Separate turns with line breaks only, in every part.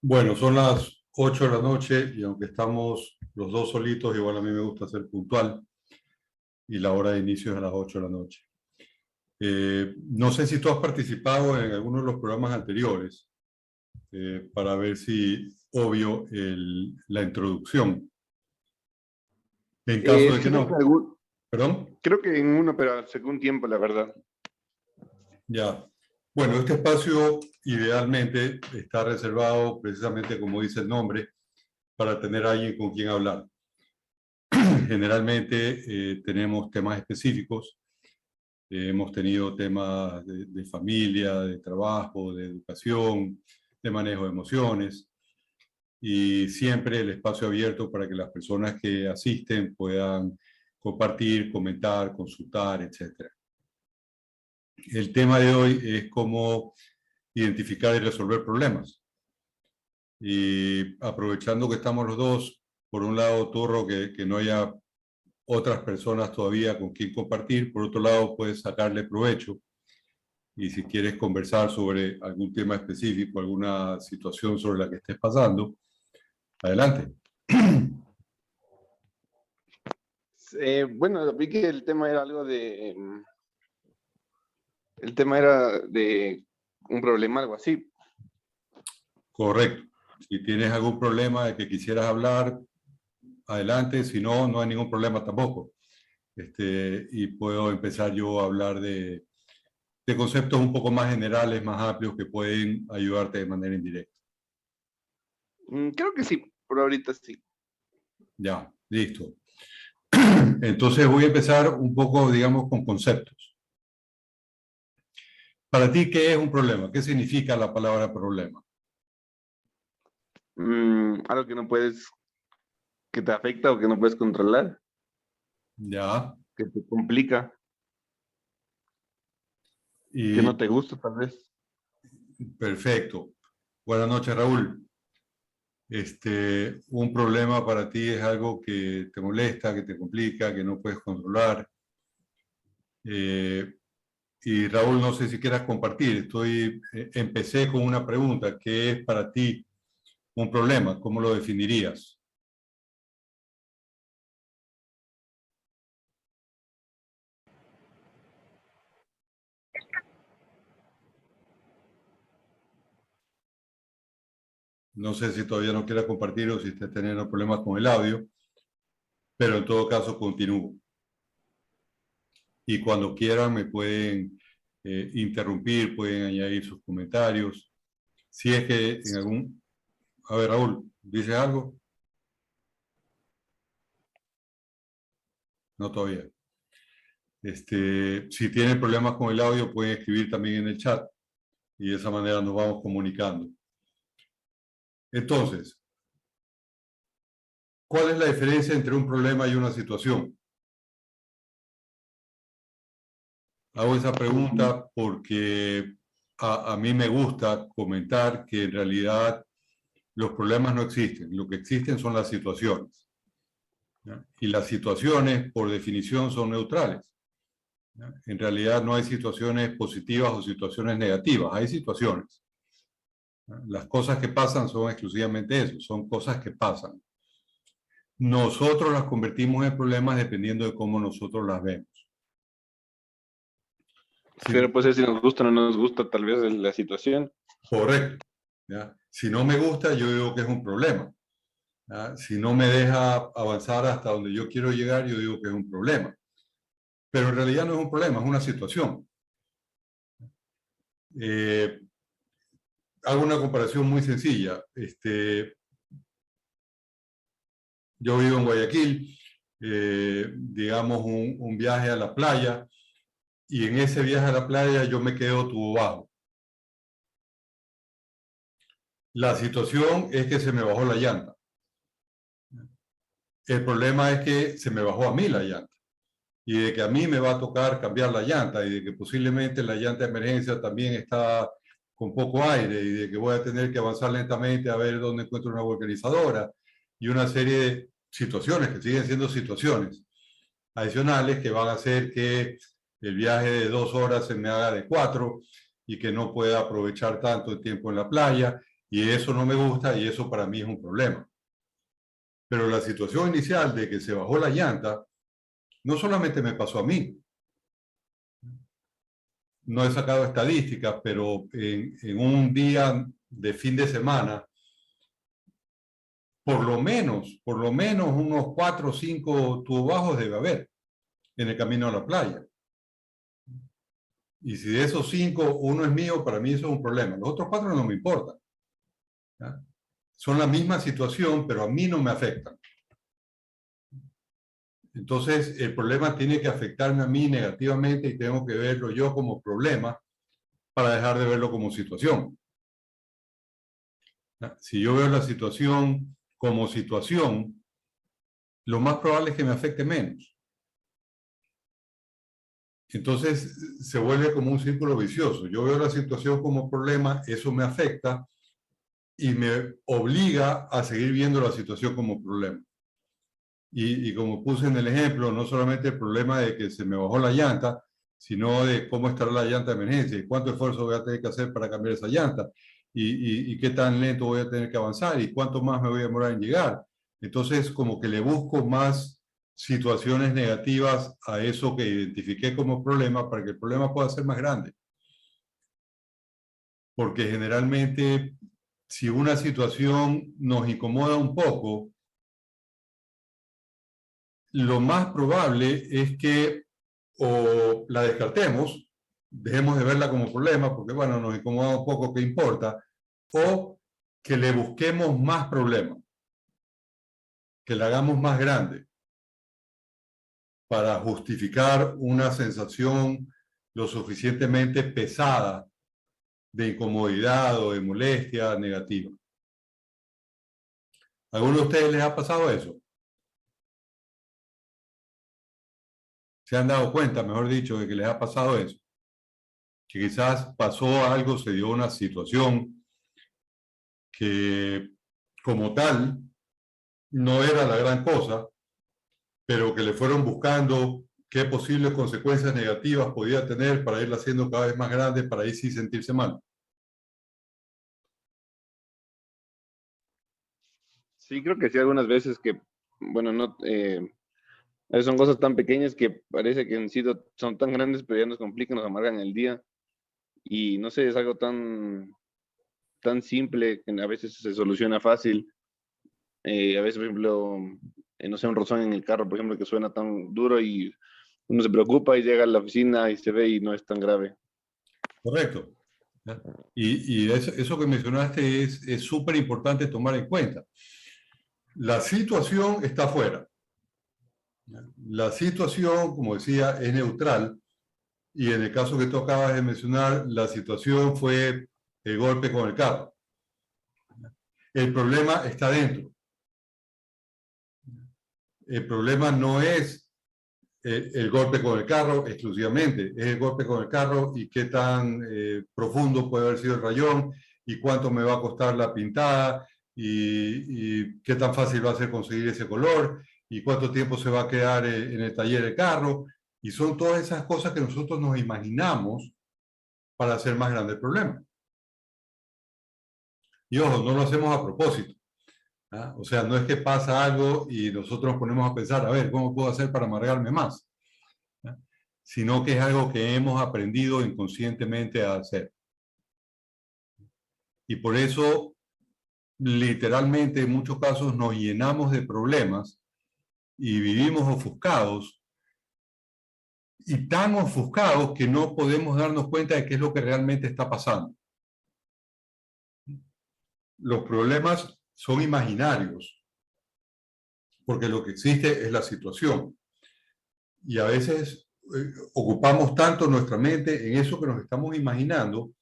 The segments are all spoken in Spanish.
Bueno, son las 8 de la noche y aunque estamos los dos solitos, igual a mí me gusta ser puntual y la hora de inicio es a las 8 de la noche. No sé si tú has participado en alguno de los programas anteriores para ver si obvio la introducción. En caso de que
Sí, creo que,
no, perdón,
creo que en uno, pero hace un tiempo, la verdad.
ya. Bueno, este espacio idealmente está reservado precisamente como dice el nombre para tener a alguien con quien hablar. Generalmente tenemos temas específicos, hemos tenido temas de familia, de trabajo, de educación, de manejo de emociones y siempre el espacio abierto para que las personas que asisten puedan compartir, comentar, consultar, etc. El tema de hoy es cómo identificar y resolver problemas. Y aprovechando que estamos los dos, por un lado, Turro, que no haya otras personas todavía con quien compartir. Por otro lado, puedes sacarle provecho. Y si quieres conversar sobre algún tema específico, alguna situación sobre la que estés pasando, adelante.
Bueno, vi que el tema era algo de... el tema era de un problema, algo así.
Correcto. Si tienes algún problema de que quisieras hablar, adelante. Si no, no hay ningún problema tampoco. Y puedo empezar yo a hablar de conceptos un poco más generales, más amplios, que pueden ayudarte de manera indirecta.
Creo que sí, por ahorita sí.
Ya, listo. Entonces voy a empezar un poco, digamos, con conceptos. Para ti, ¿qué es un problema? ¿Qué significa la palabra problema?
Algo que no puedes, que te afecta o que no puedes controlar,
Ya.
que te complica, que no
Y
te gusta tal vez.
perfecto. Buenas noches, Raúl. Un problema para ti es algo que te molesta, que te complica, que no puedes controlar. Eh, y Raúl, no sé si quieras compartir. Empecé con una pregunta. ¿Qué es para ti un problema? ¿Cómo lo definirías? No sé si todavía no quieras compartir o si estás teniendo problemas con el audio, pero en todo caso continúo. Y cuando quieran me pueden interrumpir, pueden añadir sus comentarios. Si es que en algún... A ver, Raúl, ¿dices algo? No todavía. Si tienen problemas con el audio, pueden escribir también en el chat y de esa manera nos vamos comunicando. Entonces, ¿cuál es la diferencia entre un problema y una situación? Hago esa
Mm,
pregunta porque a mí me gusta comentar que en realidad los problemas no existen, lo que existen son las situaciones, ¿ya? Y las situaciones, por definición, son neutrales, ¿ya? En realidad no hay situaciones positivas o situaciones negativas, hay situaciones, ¿ya? Las cosas que pasan son exclusivamente eso, son cosas que pasan. Nosotros las convertimos en problemas dependiendo de cómo nosotros las vemos.
Pero
Sí,
pues si nos gusta o no nos gusta tal vez la situación.
correcto, ¿ya? Si no me gusta, yo digo que es un problema, ¿ya? Si no me deja avanzar hasta donde yo quiero llegar, yo digo que es un problema. Pero en realidad no es un problema, es una situación. Eh, Hago una comparación muy sencilla. Yo vivo en Guayaquil, digamos un viaje a la playa, y en ese viaje a la playa yo me quedo tubo bajo. La situación es que se me bajó la llanta. El problema es que se me bajó a mí la llanta y de que a mí me va a tocar cambiar la llanta y de que posiblemente la llanta de emergencia también está con poco aire y de que voy a tener que avanzar lentamente a ver dónde encuentro una vulcanizadora y una serie de situaciones que siguen siendo situaciones adicionales que van a hacer que el viaje de 2 horas se me haga de 4 y que no pueda aprovechar tanto el tiempo en la playa y eso no me gusta y eso para mí es un problema. Pero la situación inicial de que se bajó la llanta, no solamente me pasó a mí. No he sacado estadísticas, pero en un día de fin de semana, por lo menos unos 4 o 5 tubos debe haber en el camino a la playa. Y si de esos 5, uno es mío, para mí eso es un problema. Los otros 4 no me importan. ¿Ya? Son la misma situación, pero a mí no me afectan. Entonces, el problema tiene que afectarme a mí negativamente y tengo que verlo yo como problema para dejar de verlo como situación. Si yo veo la situación como situación, lo más probable es que me afecte menos. Entonces se vuelve como un círculo vicioso. Yo veo la situación como problema, eso me afecta y me obliga a seguir viendo la situación como problema. Y como puse en el ejemplo, no solamente el problema de que se me bajó la llanta, sino de cómo estará la llanta de emergencia y cuánto esfuerzo voy a tener que hacer para cambiar esa llanta y qué tan lento voy a tener que avanzar y cuánto más me voy a demorar en llegar. Entonces, como que le busco más situaciones negativas a eso que identifiqué como problema para que el problema pueda ser más grande. Porque generalmente, si una situación nos incomoda un poco, lo más probable es que o la descartemos, dejemos de verla como problema, porque bueno, nos incomoda un poco, ¿qué importa? O que le busquemos más problemas, que la hagamos más grande para justificar una sensación lo suficientemente pesada de incomodidad o de molestia negativa. ¿A alguno de ustedes les ha pasado eso? ¿Se han dado cuenta, mejor dicho, de que les ha pasado eso? Que quizás pasó algo, se dio una situación que como tal no era la gran cosa, pero que le fueron buscando qué posibles consecuencias negativas podía tener para irla haciendo cada vez más grande, para ahí sí sentirse mal.
Sí, creo que sí, algunas veces que, bueno, no, a veces son cosas tan pequeñas que parece que han sido, son tan grandes, pero ya nos complican, nos amargan el día. Y no sé, es algo tan simple que a veces se soluciona fácil. A veces, por ejemplo, no sé, un rozón en el carro, por ejemplo, que suena tan duro y uno se preocupa y llega a la oficina y se ve y no es tan grave.
Correcto. Y eso que mencionaste es súper importante tomar en cuenta. La situación está afuera. La situación, como decía, es neutral. Y en el caso que tú acabas de mencionar, la situación fue el golpe con el carro. El problema está dentro. El problema no es el golpe con el carro exclusivamente, es el golpe con el carro y qué tan profundo puede haber sido el rayón y cuánto me va a costar la pintada y qué tan fácil va a ser conseguir ese color y cuánto tiempo se va a quedar en el taller el carro. Y son todas esas cosas que nosotros nos imaginamos para hacer más grande el problema. Y ojo, no lo hacemos a propósito. ¿Ah? O sea, no es que pasa algo y nosotros nos ponemos a pensar, a ver, ¿cómo puedo hacer para amargarme más? ¿Ah? Sino que es algo que hemos aprendido inconscientemente a hacer. Y por eso, literalmente, en muchos casos nos llenamos de problemas y vivimos ofuscados y tan ofuscados que no podemos darnos cuenta de qué es lo que realmente está pasando. Los problemas son imaginarios, porque lo que existe es la situación. Y a veces ocupamos tanto nuestra mente en eso que nos estamos imaginando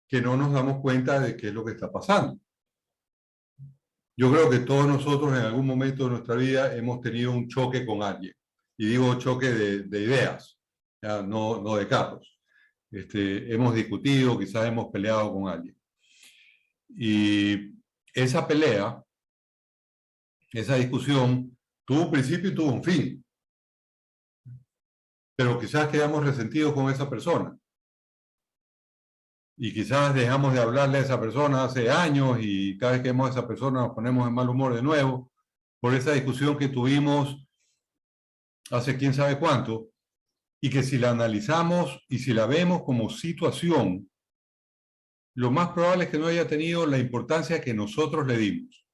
que no nos damos cuenta de qué es lo que está pasando. Yo creo que todos nosotros en algún momento de nuestra vida hemos tenido un choque con alguien. Y digo choque de ideas, ¿ya? No de carros. Hemos discutido, quizás hemos peleado con alguien. Y esa pelea, esa discusión, tuvo un principio y tuvo un fin. Pero quizás quedamos resentidos con esa persona. y quizás dejamos de hablarle a esa persona hace años y cada vez que vemos a esa persona nos ponemos en mal humor de nuevo por esa discusión que tuvimos hace quién sabe cuánto, y que si la analizamos y si la vemos como situación, lo más probable es que no haya tenido la importancia que nosotros le dimos.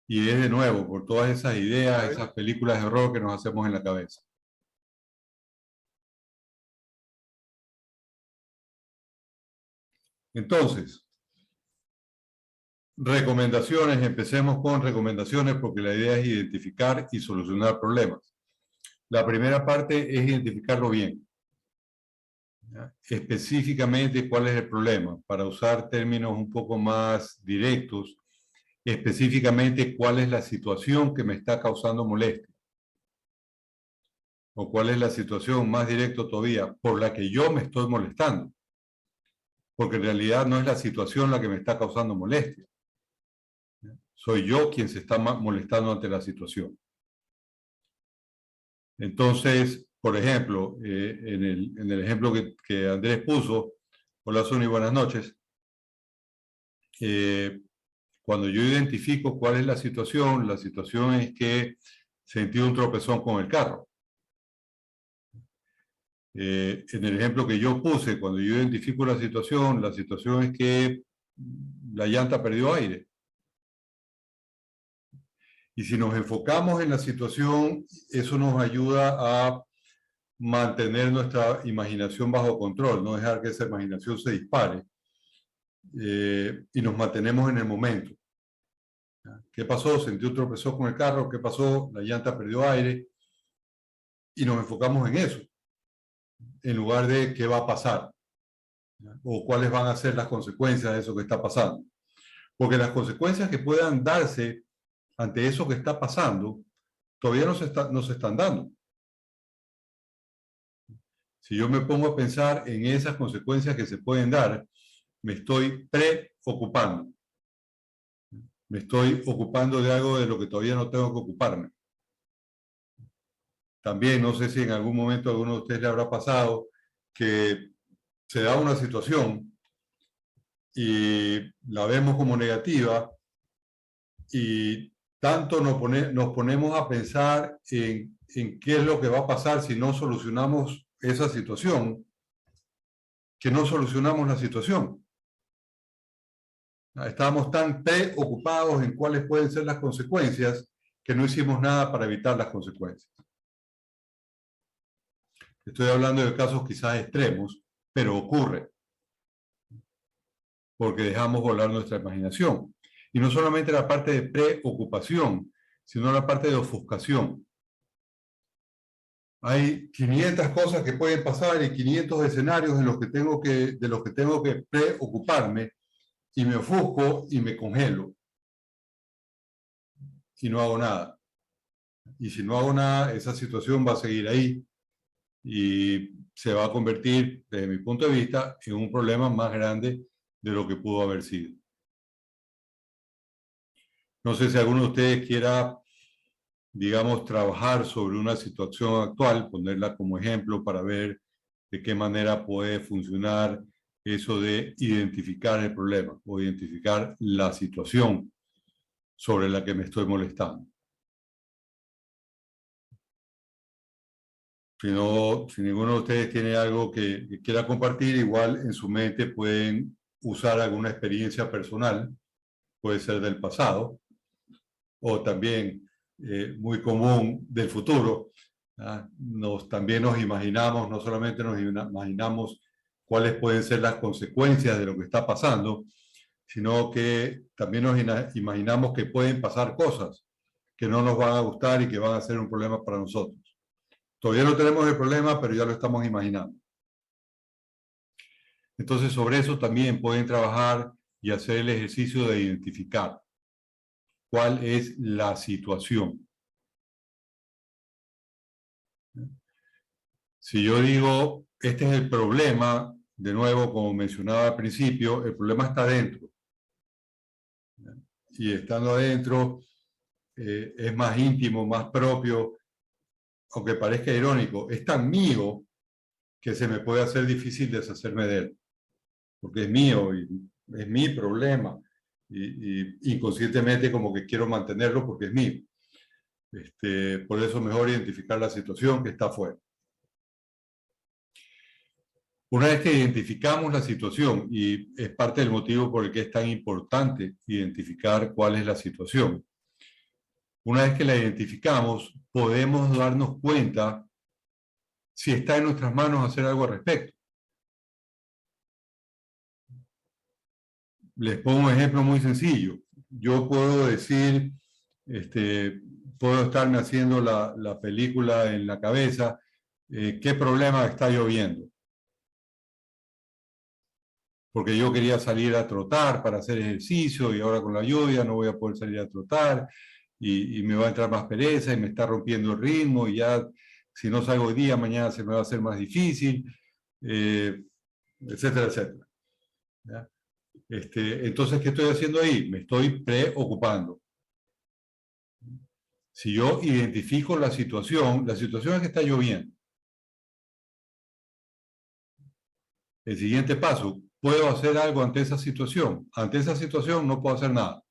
Y es de nuevo por todas esas ideas, esas películas de horror que nos hacemos en la cabeza. Entonces, recomendaciones, empecemos con recomendaciones porque la idea es identificar y solucionar problemas. La primera parte es identificarlo bien. ¿Ya? Específicamente cuál es el problema, para usar términos un poco más directos, específicamente cuál es la situación que me está causando molestia. O cuál es la situación más directa todavía por la que yo me estoy molestando. Porque en realidad no es la situación la que me está causando molestia. Soy yo quien se está molestando ante la situación. Entonces, por ejemplo, en el ejemplo que Andrés puso, hola Sony, buenas noches. Cuando yo identifico cuál es la situación es que sentí un tropezón con el carro. En el ejemplo que yo puse, cuando yo identifico la situación es que la llanta perdió aire. Y si nos enfocamos en la situación, eso nos ayuda a mantener nuestra imaginación bajo control, no dejar que esa imaginación se dispare. Y nos mantenemos en el momento. ¿Qué pasó? Sentí un tropezón con el carro. ¿Qué pasó? La llanta perdió aire. Y nos enfocamos en eso, en lugar de qué va a pasar o cuáles van a ser las consecuencias de eso que está pasando. Porque las consecuencias que puedan darse ante eso que está pasando todavía no se están dando. Si yo me pongo a pensar en esas consecuencias que se pueden dar, me estoy preocupando. Me estoy ocupando de algo de lo que todavía no tengo que ocuparme. También, no sé si en algún momento a alguno de ustedes le habrá pasado que se da una situación y la vemos como negativa y tanto nos ponemos a pensar en qué es lo que va a pasar si no solucionamos esa situación, que no solucionamos la situación. Estábamos tan preocupados en cuáles pueden ser las consecuencias que no hicimos nada para evitar las consecuencias. Estoy hablando de casos quizás extremos, pero ocurre porque dejamos volar nuestra imaginación. Y no solamente la parte de preocupación, sino la parte de ofuscación. Hay 500 cosas que pueden pasar y 500 escenarios de los que tengo que preocuparme y me ofusco y me congelo y no hago nada. Y si no hago nada, esa situación va a seguir ahí y se va a convertir, desde mi punto de vista, en un problema más grande de lo que pudo haber sido. No sé si alguno de ustedes quiera, digamos, trabajar sobre una situación actual, ponerla como ejemplo para ver de qué manera puede funcionar eso de identificar el problema o identificar la situación sobre la que me estoy molestando. Si ninguno de ustedes tiene algo que quiera compartir, igual en su mente pueden usar alguna experiencia personal, puede ser del pasado, o también muy común del futuro. También nos imaginamos, no solamente nos imaginamos cuáles pueden ser las consecuencias de lo que está pasando, sino que también nos imaginamos que pueden pasar cosas que no nos van a gustar y que van a ser un problema para nosotros. Todavía no tenemos el problema, pero ya lo estamos imaginando. Entonces, sobre eso también pueden trabajar y hacer el ejercicio de identificar cuál es la situación. Si yo digo, este es el problema, de nuevo, como mencionaba al principio, el problema está adentro. Y estando adentro es más íntimo, más propio, aunque parezca irónico, es tan mío que se me puede hacer difícil deshacerme de él, porque es mío y es mi problema. Y inconscientemente como que quiero mantenerlo porque es mío. Por eso es mejor identificar la situación que está afuera. Una vez que identificamos la situación, y es parte del motivo por el que es tan importante identificar cuál es la situación, una vez que la identificamos, podemos darnos cuenta si está en nuestras manos hacer algo al respecto. Les pongo un ejemplo muy sencillo. Yo puedo decir, puedo estarme haciendo la película en la cabeza, ¿qué problema está lloviendo? Porque yo quería salir a trotar para hacer ejercicio y ahora con la lluvia no voy a poder salir a trotar y me va a entrar más pereza y me está rompiendo el ritmo y ya si no salgo hoy día, mañana se me va a hacer más difícil, etcétera, etcétera. ¿Ya? Entonces, ¿qué estoy haciendo ahí? Me estoy preocupando. Si yo identifico la situación es que está lloviendo. El siguiente paso, ¿puedo hacer algo ante esa situación? Ante esa situación no puedo hacer nada.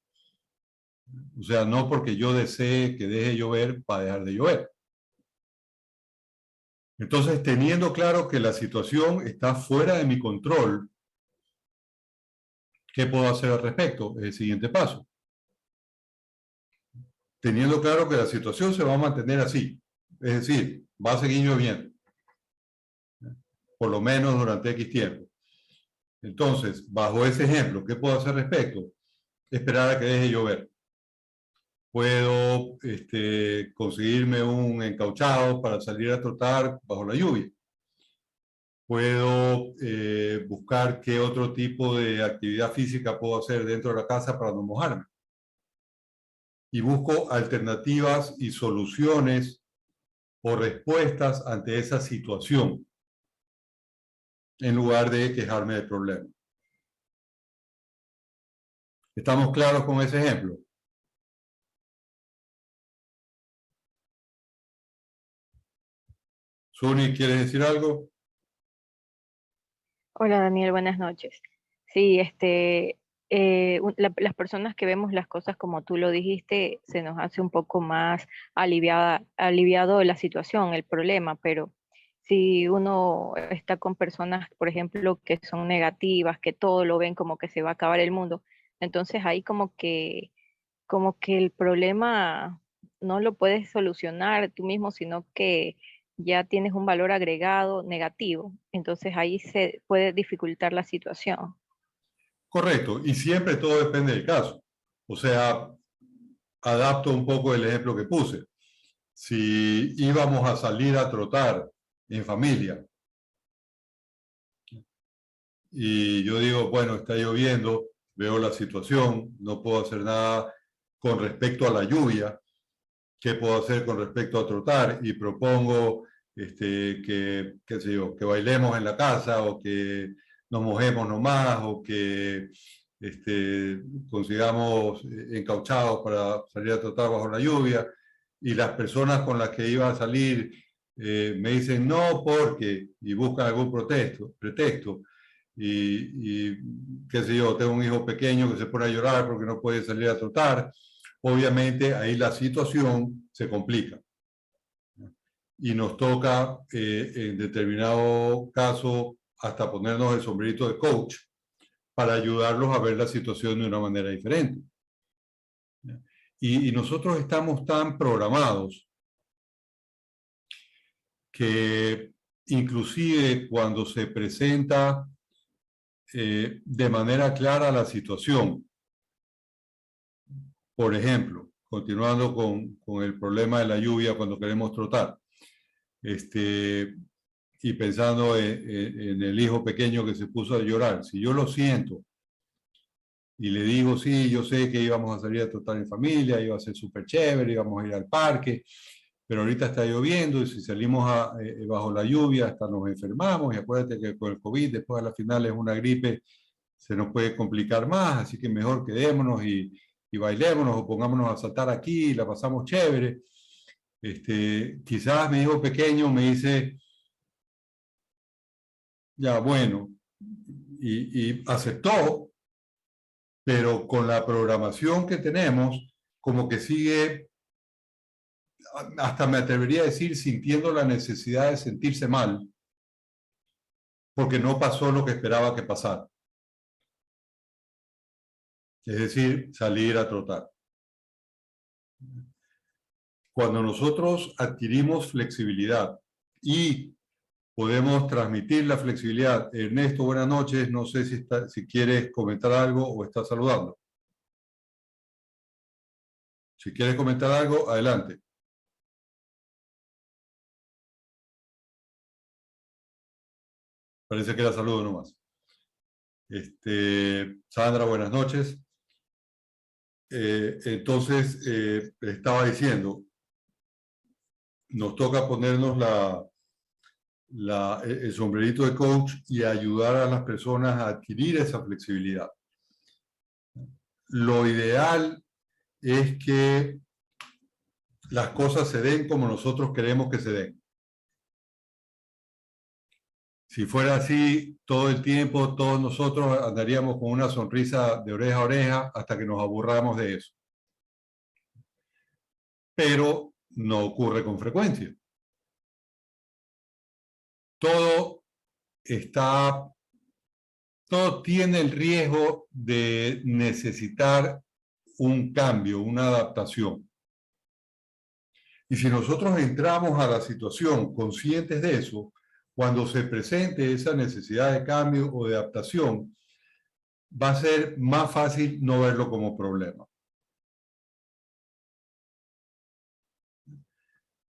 O sea, no porque yo desee que deje llover para dejar de llover. Entonces, teniendo claro que la situación está fuera de mi control, ¿qué puedo hacer al respecto? Es el siguiente paso. Teniendo claro que la situación se va a mantener así. Es decir, va a seguir lloviendo. Por lo menos durante X tiempo. Entonces, bajo ese ejemplo, ¿qué puedo hacer al respecto? Esperar a que deje llover. Puedo conseguirme un encauchado para salir a trotar bajo la lluvia. Puedo buscar qué otro tipo de actividad física puedo hacer dentro de la casa para no mojarme. Y busco alternativas y soluciones o respuestas ante esa situación, en lugar de quejarme del problema. ¿Estamos claros con ese ejemplo? Suni, ¿quieres decir algo?
Hola Daniel, buenas noches. Sí, las personas que vemos las cosas como tú lo dijiste, se nos hace un poco más aliviado la situación, el problema, pero si uno está con personas, por ejemplo, que son negativas, que todo lo ven como que se va a acabar el mundo, entonces ahí como que el problema no lo puedes solucionar tú mismo, sino que ya tienes un valor agregado negativo. Entonces ahí se puede dificultar la situación.
Correcto, y siempre todo depende del caso. O sea, adapto un poco el ejemplo que puse. Si íbamos a salir a trotar en familia y yo digo, bueno, está lloviendo, veo la situación, no puedo hacer nada con respecto a la lluvia, ¿qué puedo hacer con respecto a trotar? Y propongo qué sé yo, que bailemos en la casa o que nos mojemos nomás o que consigamos encauchados para salir a trotar bajo la lluvia. Y las personas con las que iba a salir me dicen no porque, y buscan algún pretexto. Y qué sé yo, tengo un hijo pequeño que se pone a llorar porque no puede salir a trotar. Obviamente ahí la situación se complica y nos toca en determinado caso hasta ponernos el sombrerito de coach para ayudarlos a ver la situación de una manera diferente. Y nosotros estamos tan programados que inclusive cuando se presenta de manera clara la situación, por ejemplo, continuando con el problema de la lluvia cuando queremos trotar, y pensando en el hijo pequeño que se puso a llorar, si yo lo siento y le digo, sí, yo sé que íbamos a salir a trotar en familia, iba a ser súper chévere, íbamos a ir al parque, pero ahorita está lloviendo y si salimos bajo la lluvia hasta nos enfermamos y acuérdate que con el COVID después a la final es una gripe, se nos puede complicar más, así que mejor quedémonos y bailémonos o pongámonos a saltar aquí y la pasamos chévere. Quizás mi hijo pequeño me dice, ya bueno, y aceptó, pero con la programación que tenemos, como que sigue, hasta me atrevería a decir, sintiendo la necesidad de sentirse mal, porque no pasó lo que esperaba que pasara. Es decir, salir a trotar. Cuando nosotros adquirimos flexibilidad y podemos transmitir la flexibilidad. Ernesto, buenas noches. No sé si quieres comentar algo o estás saludando. Si quieres comentar algo, adelante. Parece que era saludo nomás. Sandra, buenas noches. Entonces, estaba diciendo, nos toca ponernos el sombrerito de coach y ayudar a las personas a adquirir esa flexibilidad. Lo ideal es que las cosas se den como nosotros queremos que se den. Si fuera así todo el tiempo, todos nosotros andaríamos con una sonrisa de oreja a oreja hasta que nos aburramos de eso. Pero no ocurre con frecuencia. Todo tiene el riesgo de necesitar un cambio, una adaptación. Y si nosotros entramos a la situación conscientes de eso, cuando se presente esa necesidad de cambio o de adaptación, va a ser más fácil no verlo como problema.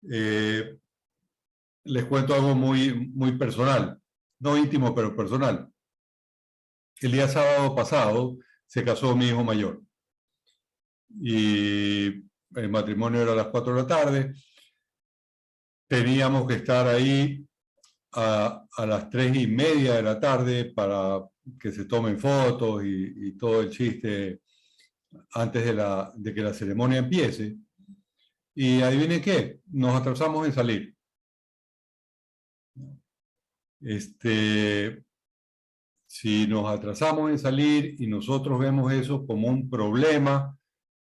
Les cuento algo muy personal, no íntimo, pero personal. El día sábado pasado se casó mi hijo mayor. Y el matrimonio era a las 4 de la tarde. Teníamos que estar ahí a las 3:30 de la tarde para que se tomen fotos y todo el chiste antes de que la ceremonia empiece. Y adivinen qué, nos atrasamos en salir. Si nos atrasamos en salir y nosotros vemos eso como un problema,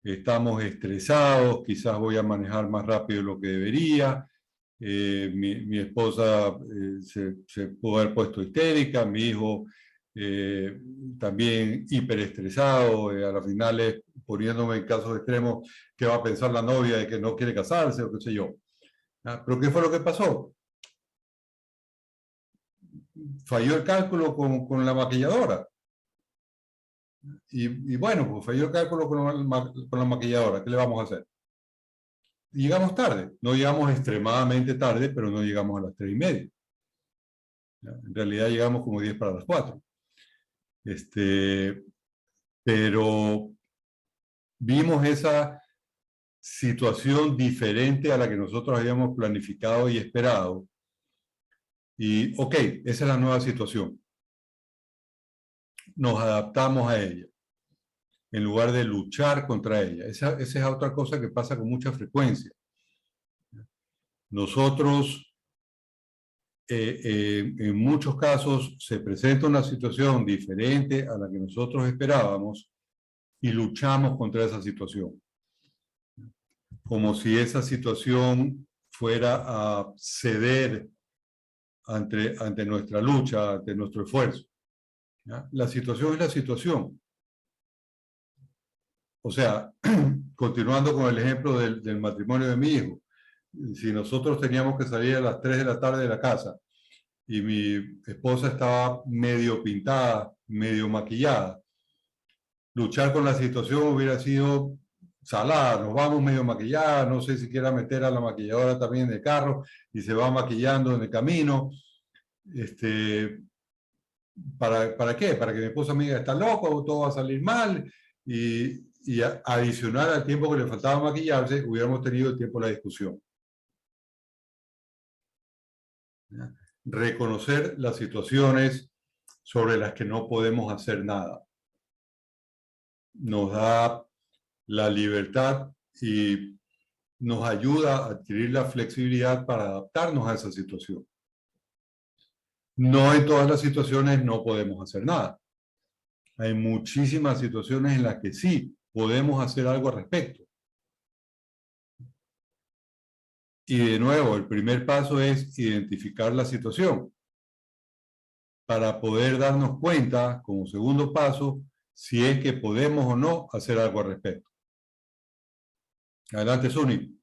estamos estresados, quizás voy a manejar más rápido de lo que debería, mi esposa se pudo haber puesto histérica, mi hijo también hiperestresado, a las finales poniéndome en casos extremos, ¿qué va a pensar la novia de que no quiere casarse o qué sé yo? ¿Pero qué fue lo que pasó? Falló el cálculo con la maquilladora. Y bueno, pues falló el cálculo con la maquilladora. ¿Qué le vamos a hacer? Y llegamos tarde. No llegamos extremadamente tarde, pero no llegamos a las 3:30. En realidad llegamos como 10 para las 4. Pero vimos esa situación diferente a la que nosotros habíamos planificado y esperado. Y, ok, esa es la nueva situación. Nos adaptamos a ella, en lugar de luchar contra ella. Esa es otra cosa que pasa con mucha frecuencia. Nosotros, en muchos casos, se presenta una situación diferente a la que nosotros esperábamos y luchamos contra esa situación. Como si esa situación fuera a ceder ante nuestra lucha, ante nuestro esfuerzo. ¿Ya? La situación es la situación. O sea, continuando con el ejemplo del matrimonio de mi hijo, si nosotros teníamos que salir a las 3 de la tarde de la casa y mi esposa estaba medio pintada, medio maquillada, luchar con la situación hubiera sido salada. Nos vamos medio maquilladas, no sé si quiera meter a la maquilladora también en el carro y se va maquillando en el camino. ¿Para qué? Para que mi esposa me diga, está loco, todo va a salir mal. Y adicional al tiempo que le faltaba maquillarse, hubiéramos tenido el tiempo de la discusión. Reconocer las situaciones sobre las que no podemos hacer nada. Nos da la libertad y nos ayuda a adquirir la flexibilidad para adaptarnos a esa situación. No en todas las situaciones no podemos hacer nada. Hay muchísimas situaciones en las que sí podemos hacer algo al respecto. Y de nuevo, el primer paso es identificar la situación para poder darnos cuenta, como segundo paso, si es que podemos o no hacer algo al respecto. Adelante, Suni.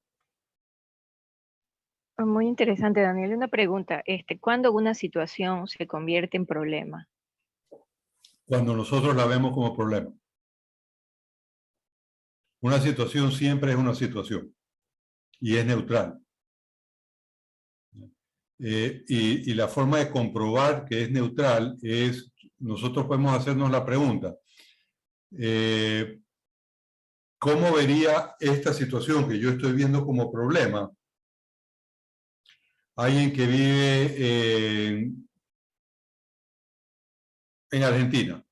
Muy interesante, Daniel. Una pregunta, ¿cuándo una situación se convierte en problema?
Cuando nosotros la vemos como problema. Una situación siempre es una situación y es neutral. Y la forma de comprobar que es neutral es, nosotros podemos hacernos la pregunta, ¿cómo vería esta situación que yo estoy viendo como problema alguien que vive en Argentina?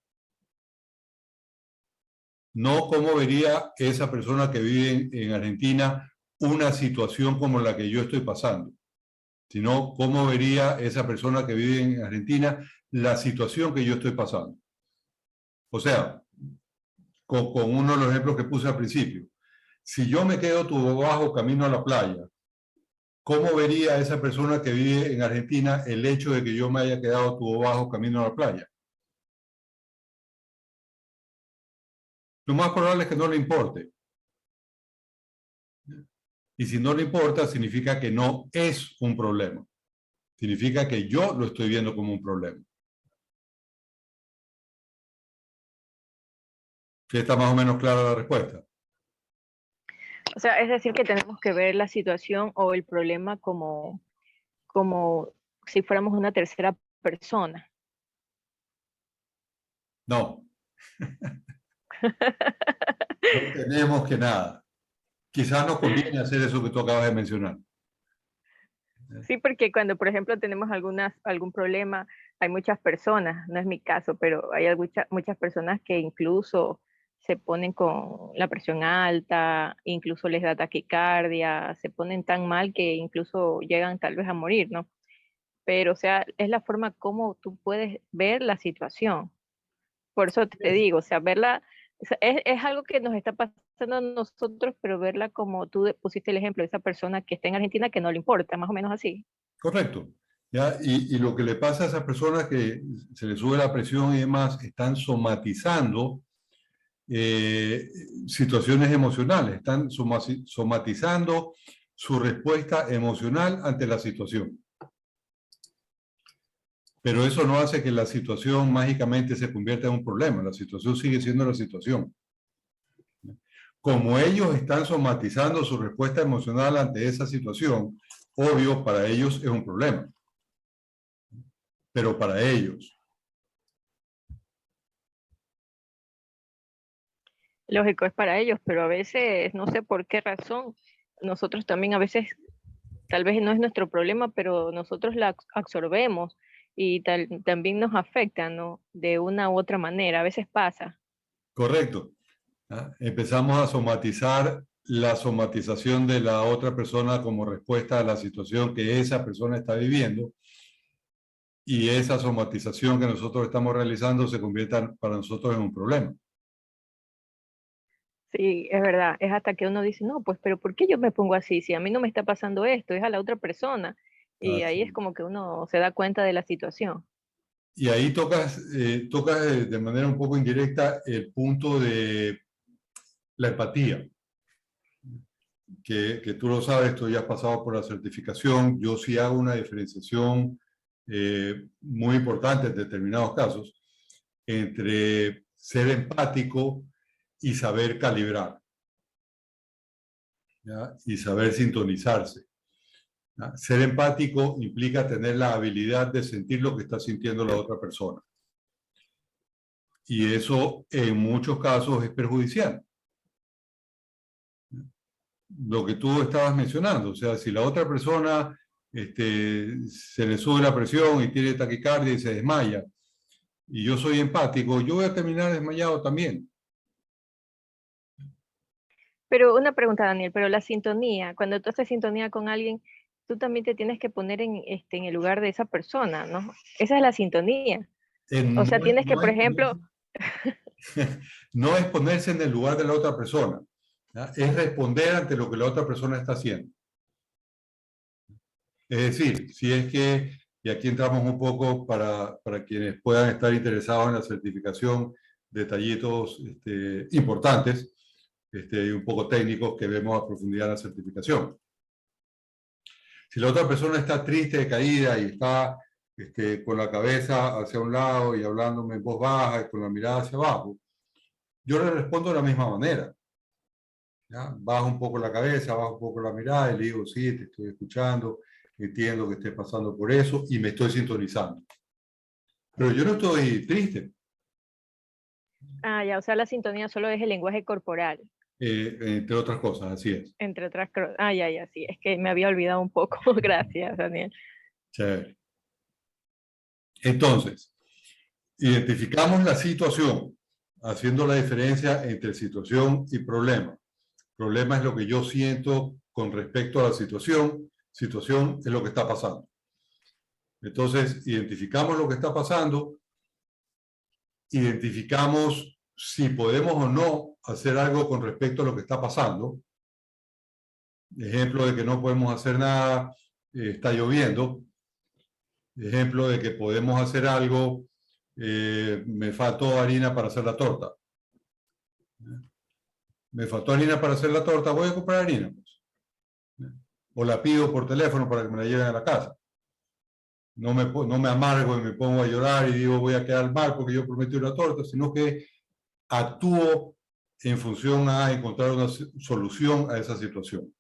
No cómo vería esa persona que vive en Argentina una situación como la que yo estoy pasando, sino cómo vería esa persona que vive en Argentina la situación que yo estoy pasando. O sea, con uno de los ejemplos que puse al principio. Si yo me quedo tubo bajo camino a la playa, ¿cómo vería esa persona que vive en Argentina el hecho de que yo me haya quedado tubo bajo camino a la playa? Lo más probable es que no le importe. Y si no le importa, significa que no es un problema. Significa que yo lo estoy viendo como un problema. ¿Sí está más o menos clara la respuesta?
O sea, es decir, que tenemos que ver la situación o el problema como si fuéramos una tercera persona.
No. No tenemos que nada. Quizás nos conviene hacer eso que tú acabas de mencionar.
Sí, porque cuando, por ejemplo, tenemos algún problema, hay muchas personas, no es mi caso, pero hay muchas personas que incluso se ponen con la presión alta, incluso les da taquicardia, se ponen tan mal que incluso llegan tal vez a morir, ¿no? Pero, o sea, es la forma como tú puedes ver la situación. Por eso te digo, o sea, verla, o sea, es algo que nos está pasando a nosotros, pero verla como tú pusiste el ejemplo de esa persona que está en Argentina que no le importa, más o menos así.
Correcto. ¿Ya? Y lo que le pasa a esas personas que se les sube la presión y demás, están somatizando situaciones emocionales, están somatizando su respuesta emocional ante la situación. Pero eso no hace que la situación mágicamente se convierta en un problema. La situación sigue siendo la situación. Como ellos están somatizando su respuesta emocional ante esa situación, obvio, para ellos es un problema. Pero para ellos.
Lógico, es para ellos, pero a veces, no sé por qué razón, nosotros también a veces, tal vez no es nuestro problema, pero nosotros la absorbemos y también nos afecta, ¿no? De una u otra manera, a veces pasa.
Correcto. ¿Ah? Empezamos a somatizar la somatización de la otra persona como respuesta a la situación que esa persona está viviendo, y esa somatización que nosotros estamos realizando se convierte para nosotros en un problema.
Sí, es verdad, es hasta que uno dice, no, pues, pero ¿por qué yo me pongo así? Si a mí no me está pasando esto, es a la otra persona. Y ahí es
Así.
como que uno se da cuenta de la situación.
Y ahí tocas de manera un poco indirecta el punto de la empatía, que tú lo sabes, tú ya has pasado por la certificación. Yo sí hago una diferenciación muy importante en determinados casos entre ser empático y saber calibrar, ¿ya? Y saber sintonizarse, ¿ya? Ser empático implica tener la habilidad de sentir lo que está sintiendo la otra persona. Y eso en muchos casos es perjudicial. Lo que tú estabas mencionando, o sea, si la otra persona se le sube la presión y tiene taquicardia y se desmaya, y yo soy empático, yo voy a terminar desmayado también.
Pero una pregunta, Daniel, pero la sintonía, cuando tú haces sintonía con alguien, tú también te tienes que poner en el lugar de esa persona, ¿no? Esa es la sintonía. O sea,
No,
tienes que,
no
por
es
ejemplo,
no es ponerse en el lugar de la otra persona, ¿ya? Es responder ante lo que la otra persona está haciendo. Es decir, si es que, y aquí entramos un poco para quienes puedan estar interesados en la certificación, detallitos importantes y un poco técnicos que vemos a profundidad en la certificación. Si la otra persona está triste, decaída y está con la cabeza hacia un lado y hablándome en voz baja y con la mirada hacia abajo, yo le respondo de la misma manera. ¿Ya? Bajo un poco la cabeza, bajo un poco la mirada y le digo, sí, te estoy escuchando, entiendo que estés pasando por eso y me estoy sintonizando. Pero yo no estoy triste,
ya, o sea, la sintonía solo es el lenguaje corporal,
entre otras cosas, así es.
entre otras cosas. Ya, sí, es que me había olvidado un poco. Gracias, Daniel.
Chévere. Entonces, identificamos la situación, haciendo la diferencia entre situación y problema. Problema es lo que yo siento con respecto a la situación. Situación es lo que está pasando. Entonces, identificamos lo que está pasando, identificamos si podemos o no hacer algo con respecto a lo que está pasando. Ejemplo de que no podemos hacer nada, está lloviendo. Ejemplo de que podemos hacer algo, me faltó harina para hacer la torta. Me faltó harina para hacer la torta, voy a comprar harina. Pues. O la pido por teléfono para que me la lleven a la casa. No me amargo y me pongo a llorar y digo voy a quedar mal porque yo prometí una torta, sino que actúo en función a encontrar una solución a esa situación.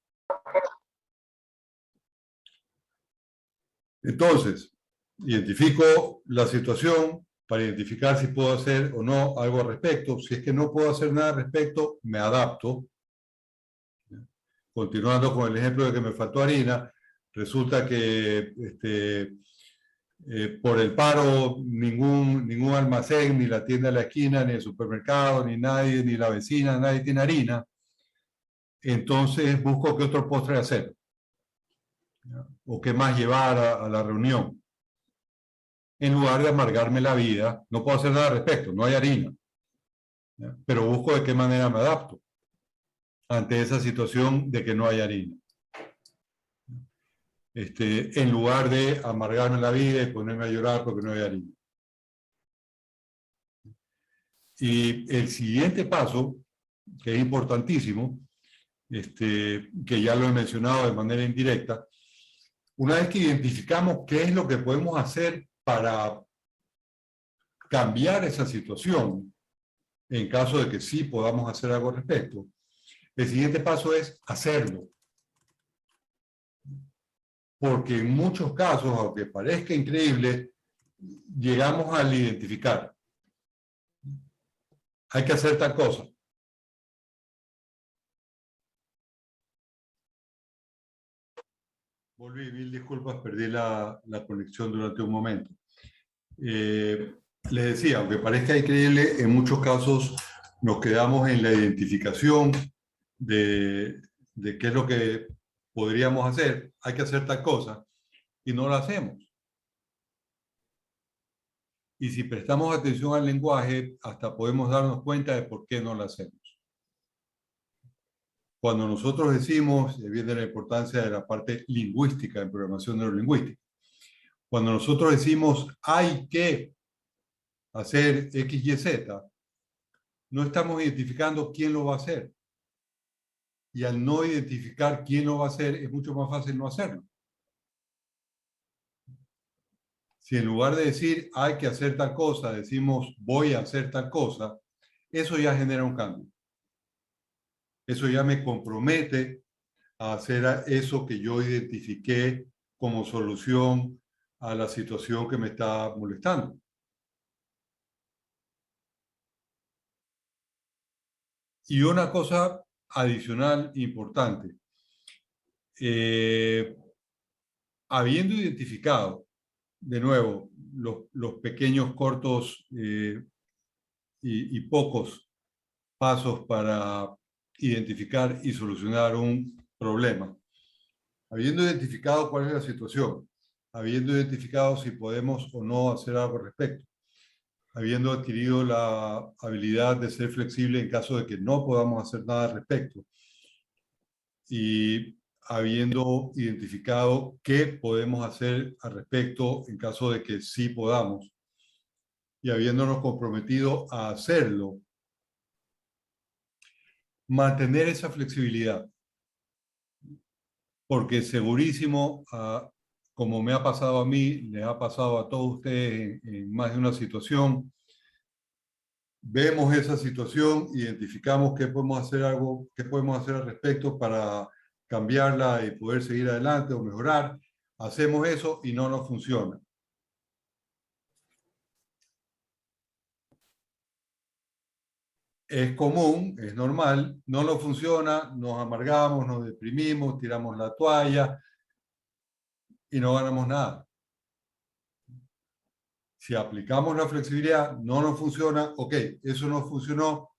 Entonces, identifico la situación para identificar si puedo hacer o no algo al respecto. Si es que no puedo hacer nada al respecto, me adapto. Continuando con el ejemplo de que me faltó harina, resulta que por el paro ningún almacén, ni la tienda de la esquina, ni el supermercado, ni nadie, ni la vecina, nadie tiene harina. Entonces busco qué otro postre hacer, ¿ya? O qué más llevar a la reunión. En lugar de amargarme la vida, no puedo hacer nada al respecto, no hay harina, ¿ya? Pero busco de qué manera me adapto ante esa situación de que no hay harina. En lugar de amargarme la vida y ponerme a llorar porque no hay harina. Y el siguiente paso, que es importantísimo, que ya lo he mencionado de manera indirecta, una vez que identificamos qué es lo que podemos hacer para cambiar esa situación, en caso de que sí podamos hacer algo al respecto, el siguiente paso es hacerlo. Porque en muchos casos, aunque parezca increíble, llegamos al identificar. Hay que hacer tal cosa. Volví, mil disculpas, perdí la conexión durante un momento. Les decía, aunque parezca increíble, en muchos casos nos quedamos en la identificación de qué es lo que podríamos hacer. Hay que hacer tal cosa y no la hacemos. Y si prestamos atención al lenguaje, hasta podemos darnos cuenta de por qué no la hacemos. Cuando nosotros decimos, viene la importancia de la parte lingüística en programación neurolingüística. Cuando nosotros decimos hay que hacer X, Y, Z, no estamos identificando quién lo va a hacer. Y al no identificar quién lo va a hacer, es mucho más fácil no hacerlo. Si en lugar de decir hay que hacer tal cosa, decimos voy a hacer tal cosa, eso ya genera un cambio. Eso ya me compromete a hacer eso que yo identifiqué como solución a la situación que me está molestando. Y una cosa adicional importante, habiendo identificado, de nuevo, los pequeños, cortos y pocos pasos para identificar y solucionar un problema, Habiendo identificado cuál es la situación, habiendo identificado si podemos o no hacer algo al respecto, habiendo adquirido la habilidad de ser flexible en caso de que no podamos hacer nada al respecto, y habiendo identificado qué podemos hacer al respecto en caso de que sí podamos, y habiéndonos comprometido a hacerlo, mantener esa flexibilidad, porque segurísimo, como me ha pasado a mí, les ha pasado a todos ustedes en más de una situación, vemos esa situación, identificamos qué podemos hacer qué podemos hacer al respecto para cambiarla y poder seguir adelante o mejorar. Hacemos eso y no nos funciona. Es común, es normal, no nos funciona, nos amargamos, nos deprimimos, tiramos la toalla y no ganamos nada. Si aplicamos la flexibilidad, no nos funciona, ok, eso no funcionó,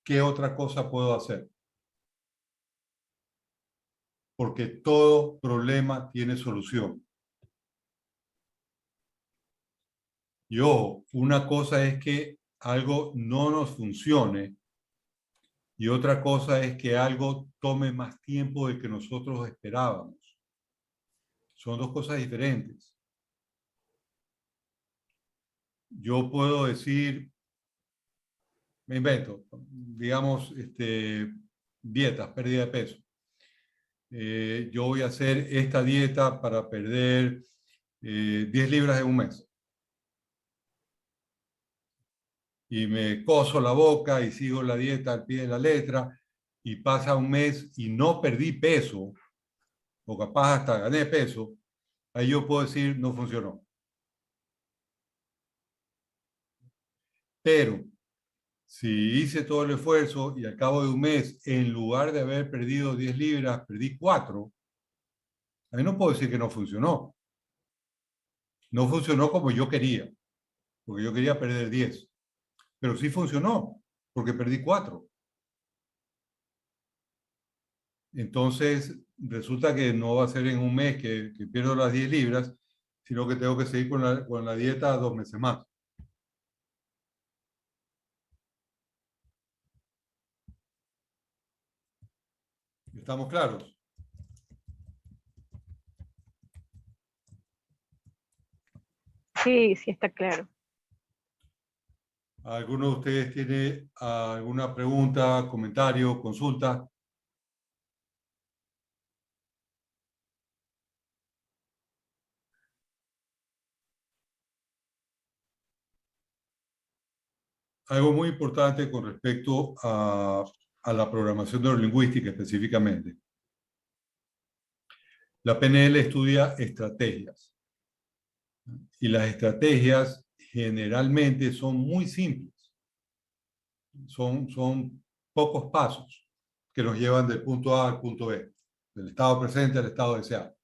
¿qué otra cosa puedo hacer? Porque todo problema tiene solución. Y ojo, una cosa es que algo no nos funcione y otra cosa es que algo tome más tiempo del que nosotros esperábamos. Son dos cosas diferentes. Yo puedo decir, me invento, digamos, dietas, pérdida de peso. Yo voy a hacer esta dieta para perder 10 libras en un mes. Y me coso la boca y sigo la dieta al pie de la letra y pasa un mes y no perdí peso, o capaz hasta gané peso, ahí yo puedo decir no funcionó. Pero si hice todo el esfuerzo y al cabo de un mes, en lugar de haber perdido 10 libras, perdí 4, ahí no puedo decir que no funcionó. No funcionó como yo quería, porque yo quería perder 10. Pero sí funcionó, porque perdí 4. Entonces, resulta que no va a ser en un mes que pierdo las 10 libras, sino que tengo que seguir con la dieta 2 meses más. ¿Estamos claros?
Sí, sí está claro.
¿Alguno de ustedes tiene alguna pregunta, comentario, consulta? Algo muy importante con respecto a la programación neurolingüística específicamente. La PNL estudia estrategias y las estrategias generalmente son muy simples. Son pocos pasos que nos llevan del punto A al punto B, del estado presente al estado deseado,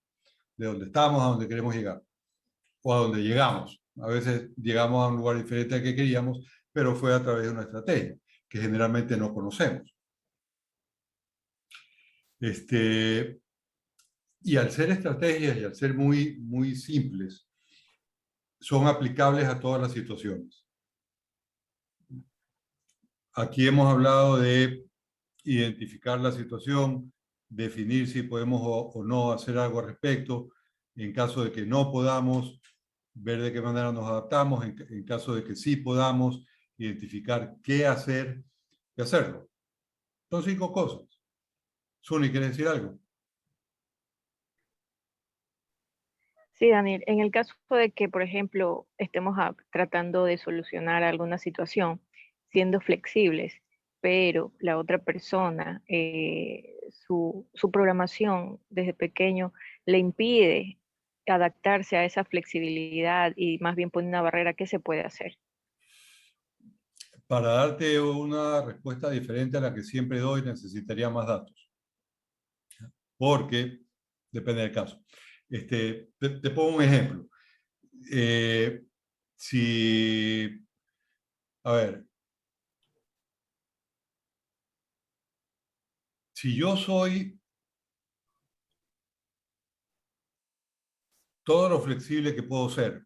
de donde estamos a donde queremos llegar, o a donde llegamos. A veces llegamos a un lugar diferente al que queríamos, pero fue a través de una estrategia que generalmente no conocemos. Y al ser estrategias y al ser muy, muy simples, son aplicables a todas las situaciones. Aquí hemos hablado de identificar la situación, definir si podemos o no hacer algo al respecto. En caso de que no podamos, ver de qué manera nos adaptamos. En caso de que sí podamos, identificar qué hacer y hacerlo. Son 5 cosas. Suni, ¿quieres decir algo?
Sí, Daniel, en el caso de que, por ejemplo, estemos tratando de solucionar alguna situación siendo flexibles, pero la otra persona, su programación desde pequeño le impide adaptarse a esa flexibilidad y más bien pone una barrera, ¿qué se puede hacer?
Para darte una respuesta diferente a la que siempre doy, necesitaría más datos. Porque depende del caso. Te pongo un ejemplo. Eh, si, a ver, si yo soy todo lo flexible que puedo ser.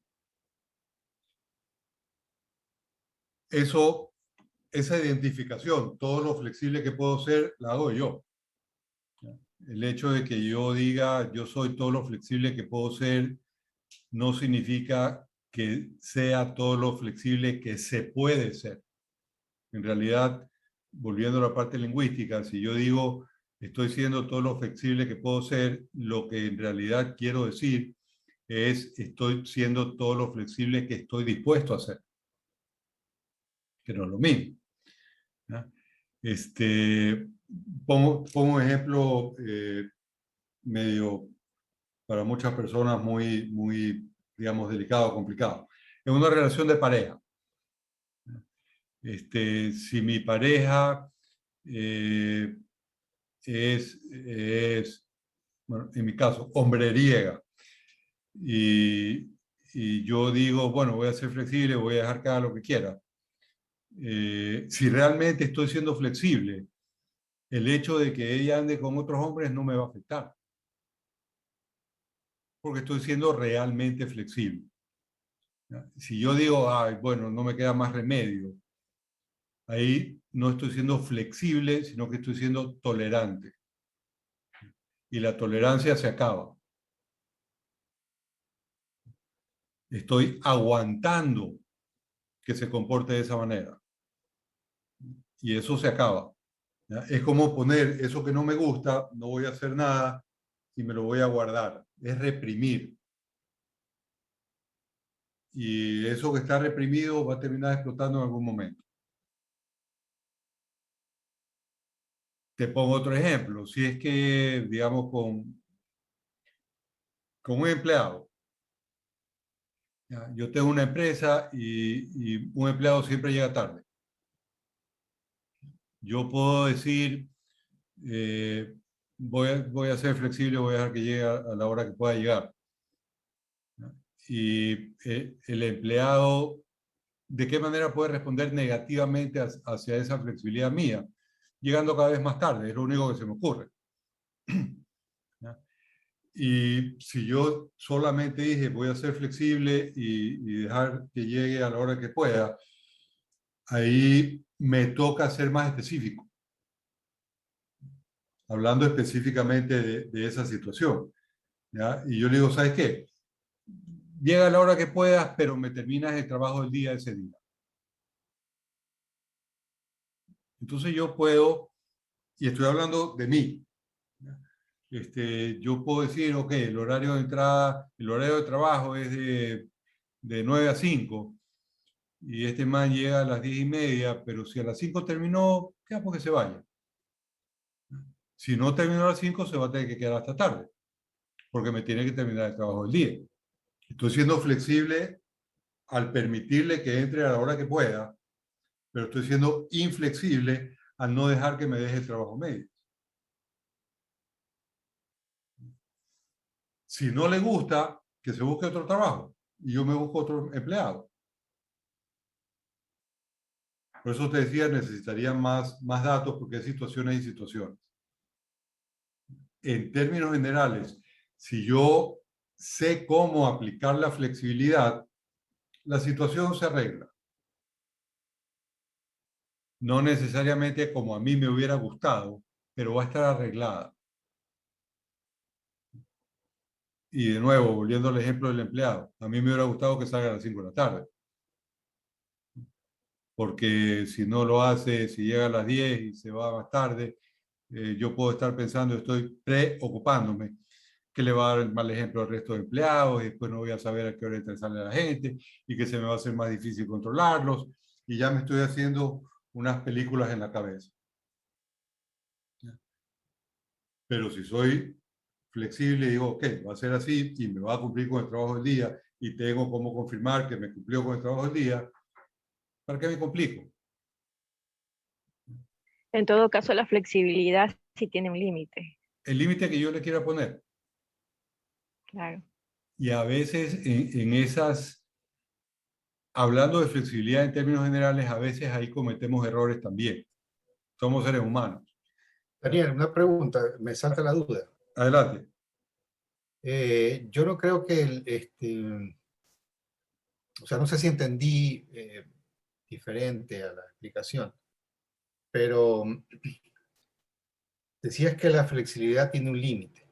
Esa identificación, todo lo flexible que puedo ser, la hago yo. El hecho de que yo diga yo soy todo lo flexible que puedo ser, no significa que sea todo lo flexible que se puede ser. En realidad, volviendo a la parte lingüística, si yo digo estoy siendo todo lo flexible que puedo ser, lo que en realidad quiero decir es estoy siendo todo lo flexible que estoy dispuesto a hacer. Que no es lo mismo. ¿Ya? Pongo un ejemplo medio, para muchas personas, muy, digamos, delicado, complicado. En una relación de pareja, si mi pareja bueno, en mi caso, hombreriega, y yo digo, bueno, voy a ser flexible, voy a dejar que haga lo que quiera. Si realmente estoy siendo flexible, el hecho de que ella ande con otros hombres no me va a afectar, porque estoy siendo realmente flexible. ¿Ya? Si yo digo, ay, bueno, no me queda más remedio, ahí no estoy siendo flexible, sino que estoy siendo tolerante. Y la tolerancia se acaba. Estoy aguantando que se comporte de esa manera. Y eso se acaba. ¿Ya? Es como poner eso que no me gusta, no voy a hacer nada y me lo voy a guardar. Es reprimir. Y eso que está reprimido va a terminar explotando en algún momento. Te pongo otro ejemplo. Si es que, digamos, con un empleado, ¿ya? Yo tengo una empresa y un empleado siempre llega tarde. Yo puedo decir, voy a ser flexible, voy a dejar que llegue a la hora que pueda llegar. ¿Ya? Y el empleado, ¿de qué manera puede responder negativamente hacia esa flexibilidad mía? Llegando cada vez más tarde, es lo único que se me ocurre. ¿Ya? Y si yo solamente dije voy a ser flexible y dejar que llegue a la hora que pueda, ahí me toca ser más específico, hablando específicamente de esa situación. ¿Ya? Y yo le digo, ¿sabes qué? Llega a la hora que puedas, pero me terminas el trabajo del día ese día. Entonces yo puedo, y estoy hablando de mí, ¿ya? Yo puedo decir, ok, el horario de entrada, el horario de trabajo es de 9 a 5, y este man llega a las 10:30, pero si a las 5 terminó, queda porque se vaya. Si no terminó a las 5, se va a tener que quedar hasta tarde, porque me tiene que terminar el trabajo del día. Estoy siendo flexible al permitirle que entre a la hora que pueda, pero estoy siendo inflexible al no dejar que me deje el trabajo medio. Si no le gusta, que se busque otro trabajo y yo me busco otro empleado. Por eso te decía, necesitaría más datos porque hay situaciones y situaciones. En términos generales, si yo sé cómo aplicar la flexibilidad, la situación se arregla. No necesariamente como a mí me hubiera gustado, pero va a estar arreglada. Y de nuevo, volviendo al ejemplo del empleado, a mí me hubiera gustado que salga a las 5 de la tarde. Porque si no lo hace, si llega a las 10 y se va más tarde, yo puedo estar pensando, estoy preocupándome, que le va a dar el mal ejemplo al resto de empleados, y después no voy a saber a qué hora entra y sale la gente, y que se me va a hacer más difícil controlarlos, y ya me estoy haciendo unas películas en la cabeza. Pero si soy flexible y digo, ok, va a ser así y me va a cumplir con el trabajo del día y tengo cómo confirmar que me cumplió con el trabajo del día, ¿para qué me complico?
En todo caso, la flexibilidad sí tiene un límite.
El límite que yo le quiera poner.
Claro.
Y a veces en esas, hablando de flexibilidad en términos generales, a veces ahí cometemos errores también. Somos seres humanos.
Daniel, una pregunta, me salta la duda.
Adelante.
Yo no creo que, o sea, no sé si entendí diferente a la explicación, pero decías que la flexibilidad tiene un límite.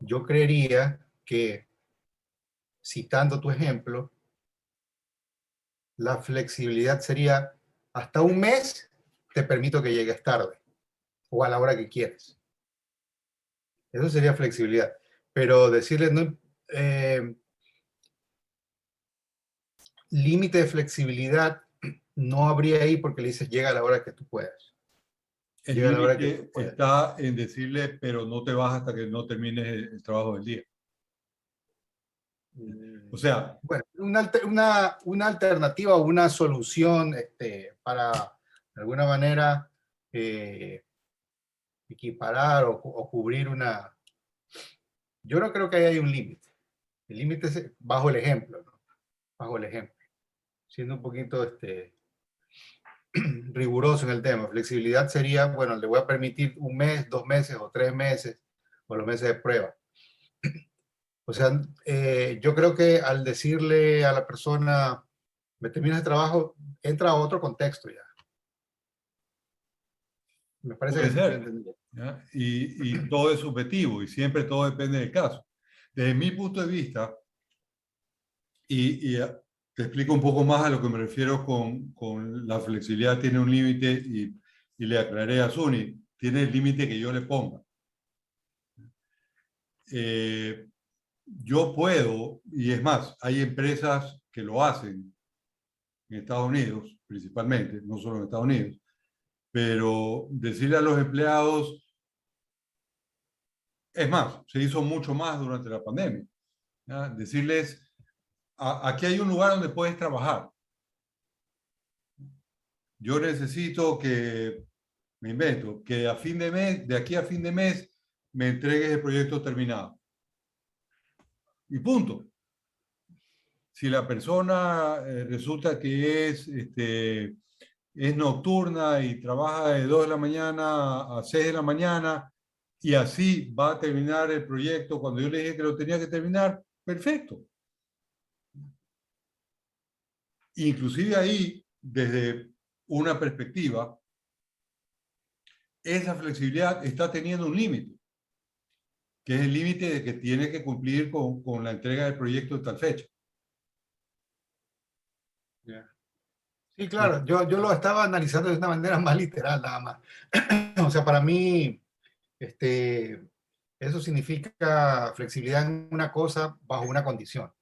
Yo creería que, citando tu ejemplo, la flexibilidad sería hasta un mes te permito que llegues tarde o a la hora que quieres. Eso sería flexibilidad. Pero decirle no, límite de flexibilidad no habría ahí porque le dices llega a la hora que tú puedas.
El
Llega a la hora que
límite
tú puedas.
está en decirle, pero no te vas hasta que no termines el trabajo del día. O sea,
Bueno, una alternativa o una solución para, de alguna manera, equiparar o cubrir una... Yo no creo que haya un límite. El límite es bajo el ejemplo, ¿no? Bajo el ejemplo. Siendo un poquito riguroso en el tema. Flexibilidad sería, bueno, le voy a permitir un mes, 2 meses o 3 meses o los meses de prueba. O sea, yo creo que al decirle a la persona, me terminas el trabajo, entra a otro contexto ya. Me parece que
puede
se estoy
ser,
entendiendo.
¿ya? Y todo es subjetivo y siempre todo depende del caso. Desde mi punto de vista, y te explico un poco más a lo que me refiero con la flexibilidad tiene un límite y le aclaré a Suni, tiene el límite que yo le ponga. Yo puedo, y es más, hay empresas que lo hacen en Estados Unidos, principalmente, no solo en Estados Unidos, pero decirle a los empleados, es más, se hizo mucho más durante la pandemia, ¿ya? Decirles, aquí hay un lugar donde puedes trabajar. Yo necesito que, me invento, que a fin de mes, de aquí a fin de mes, me entregues el proyecto terminado. Y punto. Si la persona resulta que es nocturna y trabaja de 2 de la mañana a 6 de la mañana y así va a terminar el proyecto cuando yo le dije que lo tenía que terminar, perfecto. Inclusive ahí, desde una perspectiva, esa flexibilidad está teniendo un límite, que es el límite de que tiene que cumplir con la entrega del proyecto de tal fecha.
Yeah. Sí, claro, yo lo estaba analizando de una manera más literal, nada más. O sea, para mí, eso significa flexibilidad en una cosa bajo una condición,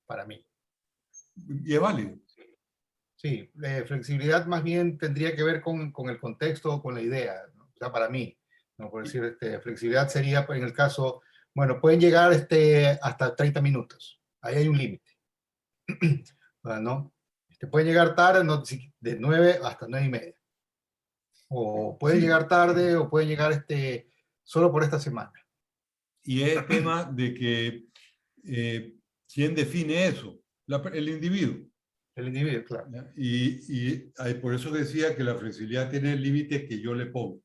para mí.
Y es válido.
Sí, flexibilidad más bien tendría que ver con el contexto o con la idea, ¿no? O sea, para mí, ¿no? Por decir, flexibilidad sería pues, en el caso, bueno, pueden llegar hasta 30 minutos. Ahí hay un límite, ¿no? Pueden llegar tarde, no, de 9 hasta 9:30. O pueden
Sí,
llegar tarde o pueden llegar solo por esta semana.
y es el tema de que ¿quién define eso? El individuo.
El individuo, claro.
¿Ya? Y por eso decía que la flexibilidad tiene el límite que yo le pongo.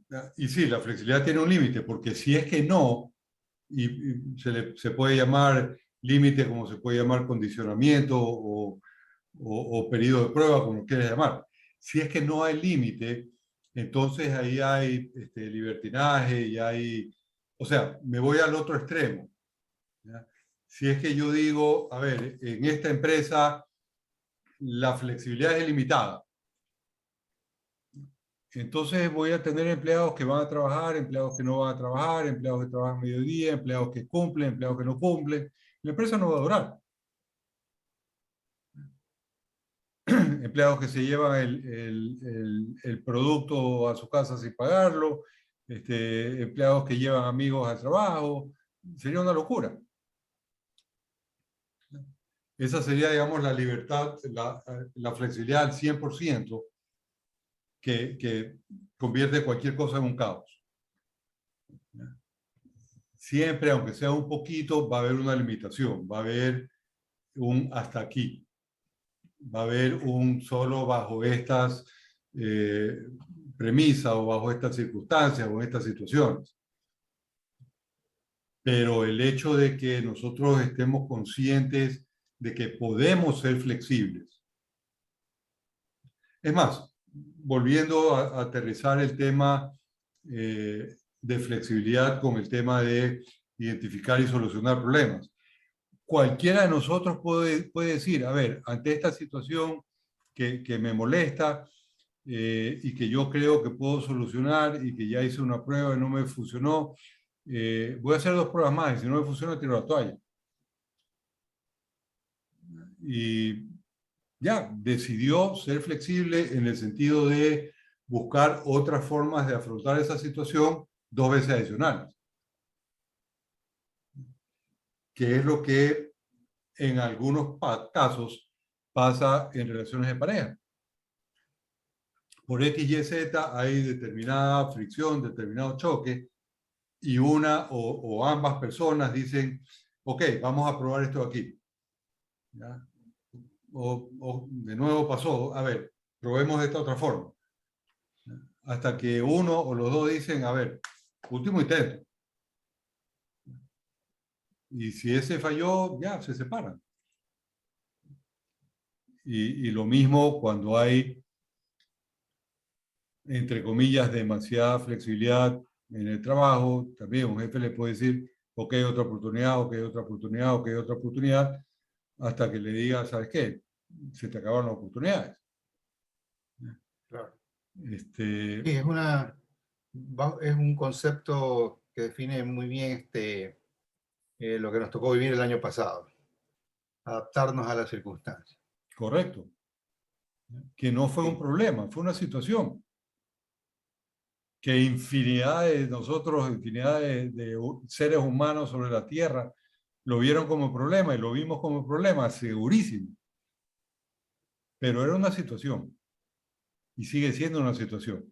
¿Ya? Y sí, la flexibilidad tiene un límite, porque si es que no, y se puede llamar límite como se puede llamar condicionamiento o periodo de prueba, como lo quieras llamar. Si es que no hay límite, entonces ahí hay libertinaje y hay, o sea, me voy al otro extremo. ¿Ya? Si es que yo digo, a ver, en esta empresa la flexibilidad es ilimitada. Entonces voy a tener empleados que van a trabajar, empleados que no van a trabajar, empleados que trabajan mediodía, empleados que cumplen, empleados que no cumplen. La empresa no va a durar. Empleados que se llevan el producto a su casa sin pagarlo, empleados que llevan amigos al trabajo. Sería una locura. Esa sería, digamos, la libertad, la flexibilidad al 100% que convierte cualquier cosa en un caos. Siempre, aunque sea un poquito, va a haber una limitación, va a haber un hasta aquí, va a haber un solo bajo estas premisas o bajo estas circunstancias o en estas situaciones. pero el hecho de que nosotros estemos conscientes de que podemos ser flexibles. Es más, volviendo a aterrizar el tema de flexibilidad con el tema de identificar y solucionar problemas. Cualquiera de nosotros puede decir, a ver, ante esta situación que me molesta y que yo creo que puedo solucionar y que ya hice una prueba y no me funcionó, voy a hacer 2 pruebas más y si no me funciona, tiro la toalla. Y ya, decidió ser flexible en el sentido de buscar otras formas de afrontar esa situación 2 veces adicionales. Que es lo que en algunos casos pasa en relaciones de pareja. Por X, Y, Z hay determinada fricción, determinado choque, y una o ambas personas dicen, ok, vamos a probar esto aquí. ¿Ya? O de nuevo pasó, a ver, probemos esta otra forma. Hasta que uno o los dos dicen, a ver, último intento. Y si ese falló, ya, se separan. Y lo mismo cuando hay, entre comillas, demasiada flexibilidad en el trabajo, también un jefe le puede decir, ok, otra oportunidad, ok, otra oportunidad, ok, otra oportunidad, hasta que le diga, ¿sabes qué? Se te acabaron las oportunidades.
Claro.
Este,
Sí, es un concepto que define muy bien lo que nos tocó vivir el año pasado, adaptarnos a las circunstancias.
correcto. Que no fue un
Sí.
problema, fue una situación. Que infinidad de nosotros, infinidad de seres humanos sobre la Tierra lo vieron como problema y lo vimos como problema, segurísimo. Pero era una situación y sigue siendo una situación.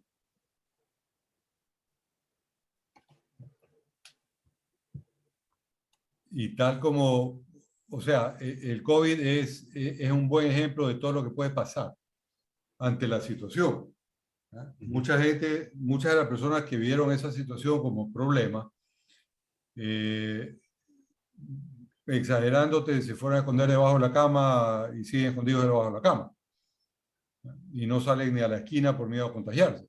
Y tal como, o sea, el COVID es un buen ejemplo de todo lo que puede pasar ante la situación. ¿Ya? Mucha gente, muchas de las personas que vieron esa situación como problema, exagerándote, se fueron a esconder debajo de la cama y siguen escondidos debajo de la cama. Y no salen ni a la esquina por miedo a contagiarse.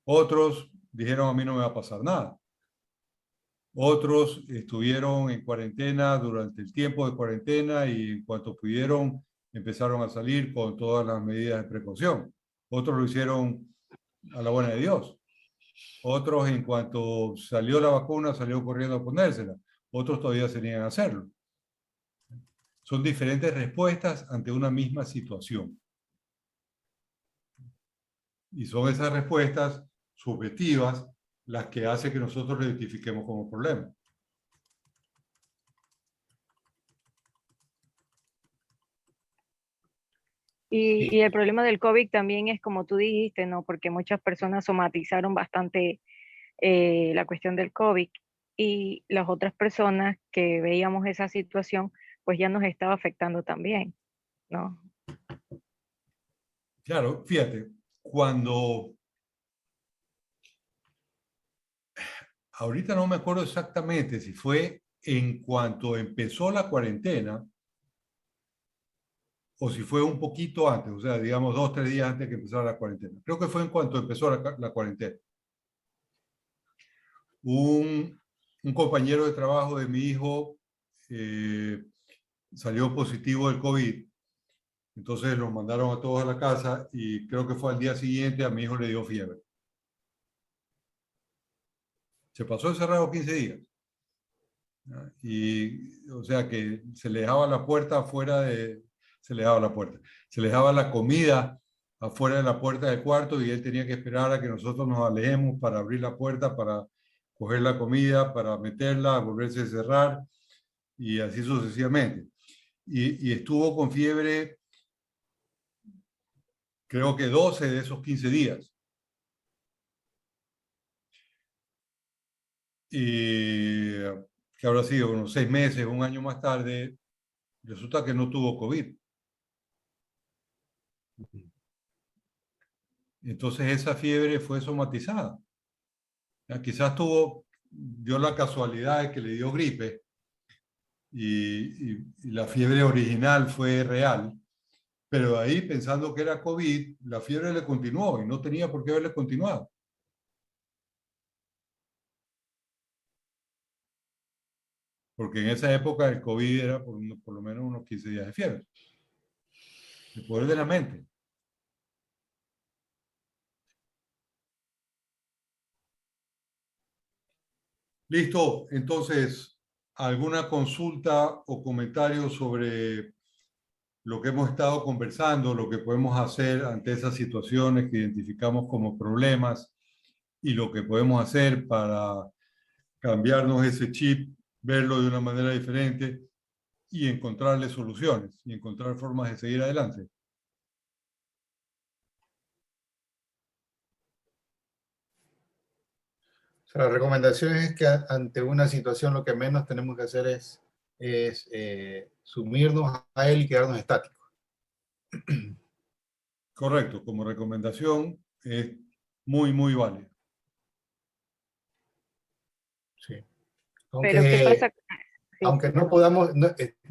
Otros dijeron, a mí no me va a pasar nada. Otros estuvieron en cuarentena durante el tiempo de cuarentena y en cuanto pudieron empezaron a salir con todas las medidas de precaución. Otros lo hicieron a la buena de Dios. Otros en cuanto salió la vacuna salió corriendo a ponérsela. Otros todavía se niegan a hacerlo. Son diferentes respuestas ante una misma situación. Y son esas respuestas subjetivas las que hacen que nosotros lo identifiquemos como problema.
Y el problema del COVID también es como tú dijiste, ¿no? Porque muchas personas somatizaron bastante la cuestión del COVID y las otras personas que veíamos esa situación, pues ya nos estaba afectando también, ¿no?
Claro, fíjate, cuando, ahorita no me acuerdo exactamente si fue en cuanto empezó la cuarentena o si fue un poquito antes, o sea, digamos 2 o 3 días antes que empezara la cuarentena. Creo que fue en cuanto empezó la cuarentena. Un compañero de trabajo de mi hijo salió positivo del COVID. Entonces los mandaron a todos a la casa y creo que fue al día siguiente a mi hijo le dio fiebre. Se pasó encerrado 15 días. ¿Ya? Y o sea que se le dejaba la puerta afuera de... Se le dejaba la puerta. Se le dejaba la comida afuera de la puerta del cuarto y él tenía que esperar a que nosotros nos alejemos para abrir la puerta, para coger la comida, para meterla, volverse a cerrar y así sucesivamente. Y estuvo con fiebre creo que 12 de esos 15 días. Y que habrá sido unos 6 meses, un año más tarde, resulta que no tuvo COVID. Entonces esa fiebre fue somatizada. Ya, quizás tuvo dio la casualidad de que le dio gripe y la fiebre original fue real, pero ahí pensando que era COVID, la fiebre le continuó y no tenía por qué haberle continuado. Porque en esa época el COVID era por lo menos unos 15 días de fiebre. El poder de la mente. Listo, entonces, ¿alguna consulta o comentario sobre lo que hemos estado conversando, lo que podemos hacer ante esas situaciones que identificamos como problemas y lo que podemos hacer para cambiarnos ese chip, verlo de una manera diferente y encontrarle soluciones y encontrar formas de seguir adelante?
O sea, la recomendación es que ante una situación lo que menos tenemos que hacer es sumirnos a él y quedarnos estáticos.
Correcto, como recomendación es muy, muy válida.
Sí.
Pero ¿qué pasa? Sí,
Aunque
sí,
no podamos,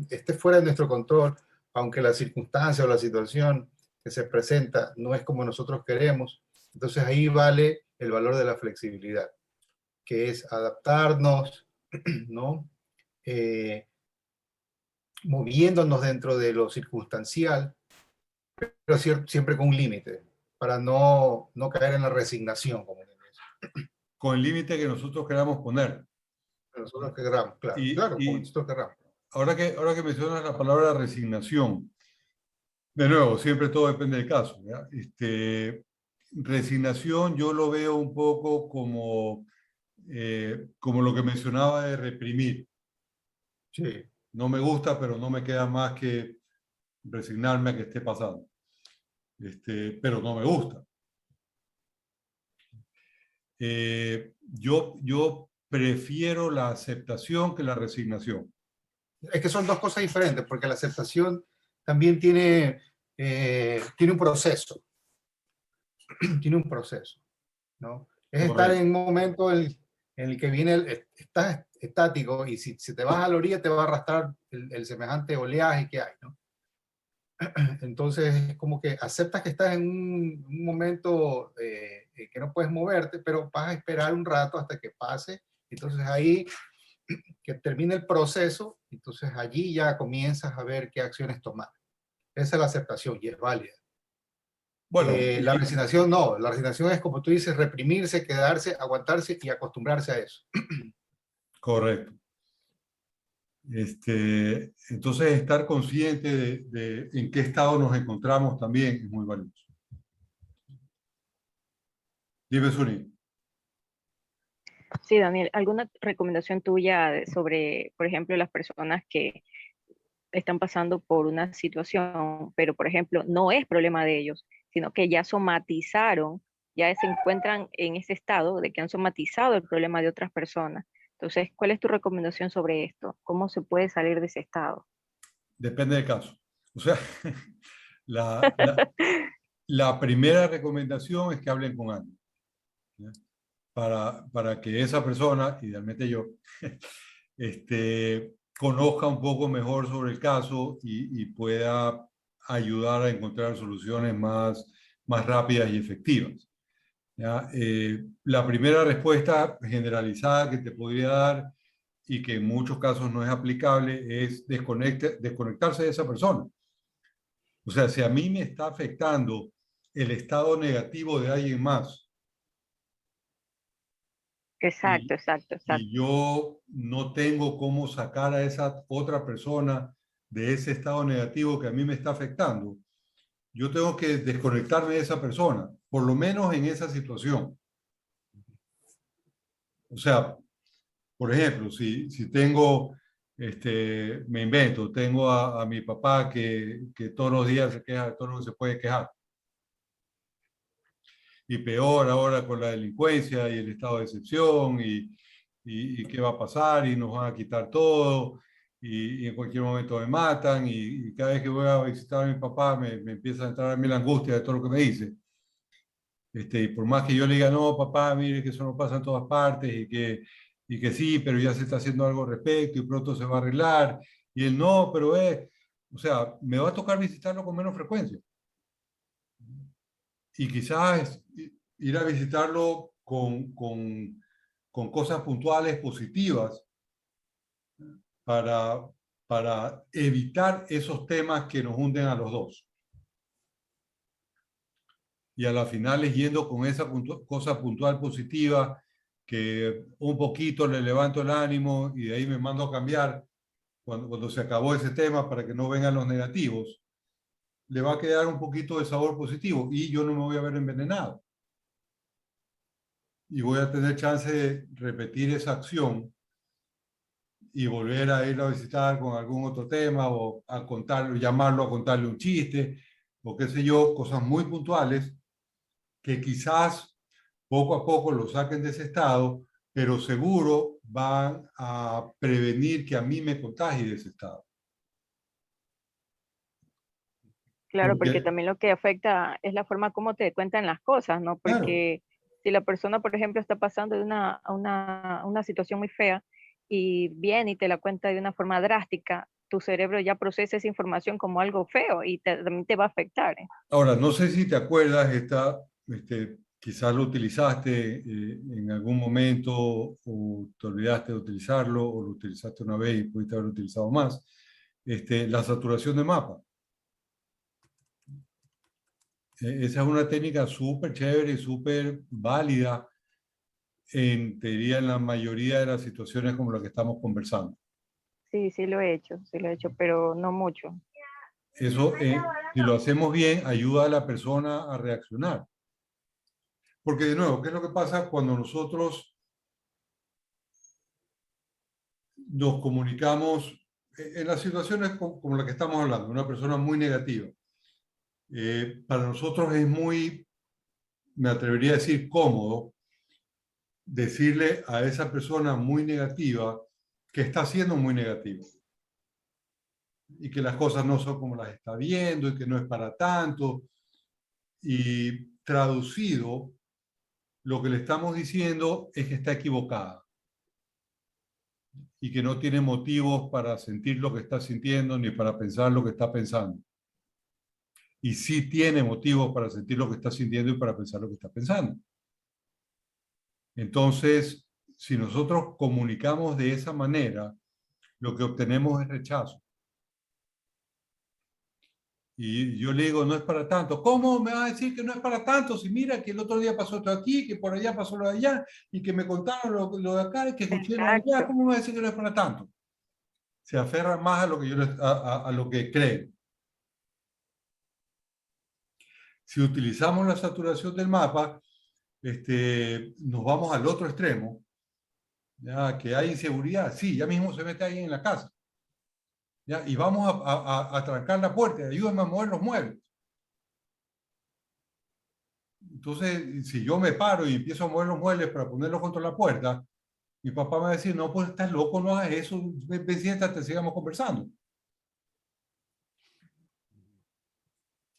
esté fuera de nuestro control, aunque la circunstancia o la situación que se presenta no es como nosotros queremos, entonces ahí vale el valor de la flexibilidad, que es adaptarnos, ¿no? Moviéndonos dentro de lo circunstancial, pero siempre con un límite, para no caer en la resignación, como
Con el límite que nosotros queramos poner.
nosotros queramos, claro, claro, como
Y
nosotros queramos.
ahora que mencionas la palabra resignación, de nuevo, siempre todo depende del caso, ¿ya? Resignación yo lo veo un poco como lo que mencionaba de reprimir.
Sí.
No me gusta, pero no me queda más que resignarme a que esté pasando. Pero no me gusta. Yo prefiero la aceptación que la resignación.
Es que son dos cosas diferentes, porque la aceptación también tiene un proceso. Tiene un proceso, ¿no? Es estar en un momento en el que estás estático y si te vas a la orilla te va a arrastrar el semejante oleaje que hay, ¿no? Entonces es como que aceptas que estás en un momento que no puedes moverte, pero vas a esperar un rato hasta que pase. Entonces ahí que termine el proceso, entonces allí ya comienzas a ver qué acciones tomar. Esa es la aceptación y es válida.
Bueno,
La resignación no, la resignación es como tú dices, reprimirse, quedarse, aguantarse y acostumbrarse a eso.
correcto. Entonces, estar consciente de en qué estado nos encontramos también es muy valioso. Dime, Suni.
sí, Daniel, ¿alguna recomendación tuya sobre, por ejemplo, las personas que están pasando por una situación, pero por ejemplo, no es problema de ellos, sino que ya somatizaron, ya se encuentran en ese estado de que han somatizado el problema de otras personas? Entonces, ¿cuál es tu recomendación sobre esto? ¿Cómo se puede salir de ese estado?
Depende del caso. O sea, la, la, la primera recomendación es que hablen con alguien, ¿ya? Para que esa persona, idealmente yo, conozca un poco mejor sobre el caso y pueda ayudar a encontrar soluciones más rápidas y efectivas, ¿ya? La primera respuesta generalizada que te podría dar y que en muchos casos no es aplicable es desconectarse de esa persona. O sea, si a mí me está afectando el estado negativo de alguien más
Exacto,
y,
exacto,
y
exacto.
yo no tengo cómo sacar a esa otra persona de ese estado negativo que a mí me está afectando, yo tengo que desconectarme de esa persona, por lo menos en esa situación. O sea, por ejemplo, si tengo, me invento, tengo a mi papá que todos los días se queja de todo lo que se puede quejar. Y peor ahora con la delincuencia y el estado de excepción y qué va a pasar y nos van a quitar todo y en cualquier momento me matan y cada vez que voy a visitar a mi papá me empieza a entrar a mí la angustia de todo lo que me dice. Y por más que yo le diga, no, papá, mire que eso no pasa en todas partes y que y que sí, pero ya se está haciendo algo al respecto y pronto se va a arreglar, y él no, pero o sea, me va a tocar visitarlo con menos frecuencia. Y quizás ir a visitarlo con cosas puntuales positivas para evitar esos temas que nos hunden a los dos. Y a la final es yendo con esa cosa puntual positiva que un poquito le levanto el ánimo y de ahí me mando a cambiar cuando se acabó ese tema para que no vengan los negativos. Le va a quedar un poquito de sabor positivo y yo no me voy a ver envenenado. Y voy a tener chance de repetir esa acción y volver a ir a visitar con algún otro tema o a contarlo, llamarlo a contarle un chiste o qué sé yo, cosas muy puntuales que quizás poco a poco lo saquen de ese estado, pero seguro van a prevenir que a mí me contagie de ese estado.
Claro, porque
Porque,
también lo que afecta es la forma como te cuentan las cosas, ¿no?
claro,
Porque si la persona, por ejemplo, está pasando de una situación muy fea y viene y te la cuenta de una forma drástica, tu cerebro ya procesa esa información como algo feo y también te va a afectar, ¿eh?
ahora no sé si te acuerdas, quizás lo utilizaste en algún momento o te olvidaste de utilizarlo o lo utilizaste una vez y pudiste haberlo utilizado más. La saturación de mapa. Esa es una técnica súper chévere y súper válida te diría, en la mayoría de las situaciones como las que estamos conversando.
Sí, sí lo he hecho, pero no mucho.
Eso, si lo hacemos bien, ayuda a la persona a reaccionar. Porque de nuevo, ¿qué es lo que pasa cuando nosotros nos comunicamos en las situaciones como la que estamos hablando, una persona muy negativa? Para nosotros es muy, me atrevería a decir, cómodo decirle a esa persona muy negativa que está siendo muy negativa y que las cosas no son como las está viendo y que no es para tanto. Y traducido, lo que le estamos diciendo es que está equivocada y que no tiene motivos para sentir lo que está sintiendo ni para pensar lo que está pensando. Y sí tiene motivos para sentir lo que está sintiendo y para pensar lo que está pensando. Entonces, si nosotros comunicamos de esa manera, lo que obtenemos es rechazo. Y yo le digo, no es para tanto. ¿Cómo me va a decir que no es para tanto? Si mira que el otro día pasó esto aquí, que por allá pasó lo de allá, y que me contaron lo de acá, y que escuché lo de allá,
Exacto.
¿cómo me va a decir que no es para tanto? Se aferra más a lo que, a lo que creen. Si utilizamos la saturación del mapa, nos vamos al otro extremo, ya que hay inseguridad. Sí, ya mismo se mete alguien en la casa. ¿Ya? Y vamos a trancar la puerta, ayúdenme a mover los muebles. Entonces, si yo me paro y empiezo a mover los muebles para ponerlos contra la puerta, mi papá me va a decir, no, pues estás loco, no hagas eso, ven, siéntate, sigamos conversando.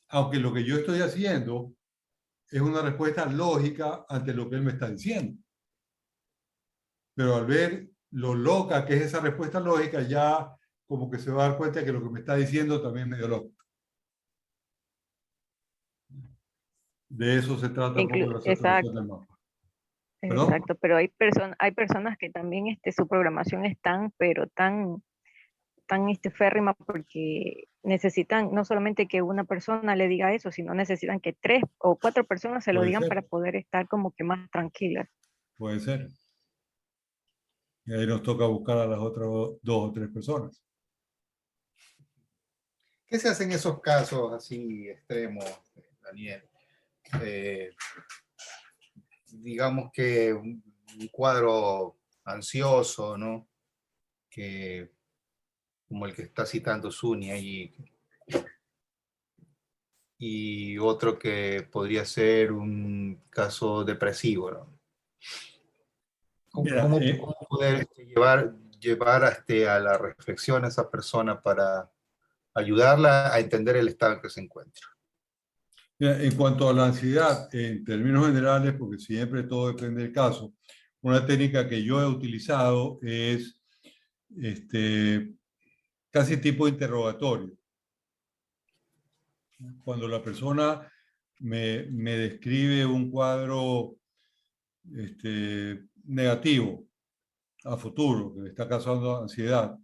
Aunque lo que yo estoy haciendo es una respuesta lógica ante lo que él me está diciendo. Pero al ver lo loca que es esa respuesta lógica, ya como que se va a dar cuenta que lo que me está diciendo también es medio loco. De eso se trata un poco de la saturación
Exacto,
del mapa. ¿Perdón?
exacto. Pero hay personas que también su programación es tan, pero tan férrima porque necesitan no solamente que una persona le diga eso, sino necesitan que 3 o 4 personas se lo
Puede
digan
ser,
para poder estar como que más tranquilas.
puede ser. Y ahí nos toca buscar a las otras 2 o 3 personas.
¿Qué se hace en esos casos así extremos, Daniel? Eh, digamos que un cuadro ansioso, ¿no? Que, como el que está citando Suni allí, y otro que podría ser un caso depresivo, ¿no?
Mira,
¿Cómo poder llevar a la reflexión a esa persona para ayudarla a entender el estado en que se encuentra?
mira, en cuanto a la ansiedad, en términos generales, porque siempre todo depende del caso, una técnica que yo he utilizado es casi tipo interrogatorio. Cuando la persona me describe un cuadro negativo a futuro, que le está causando ansiedad,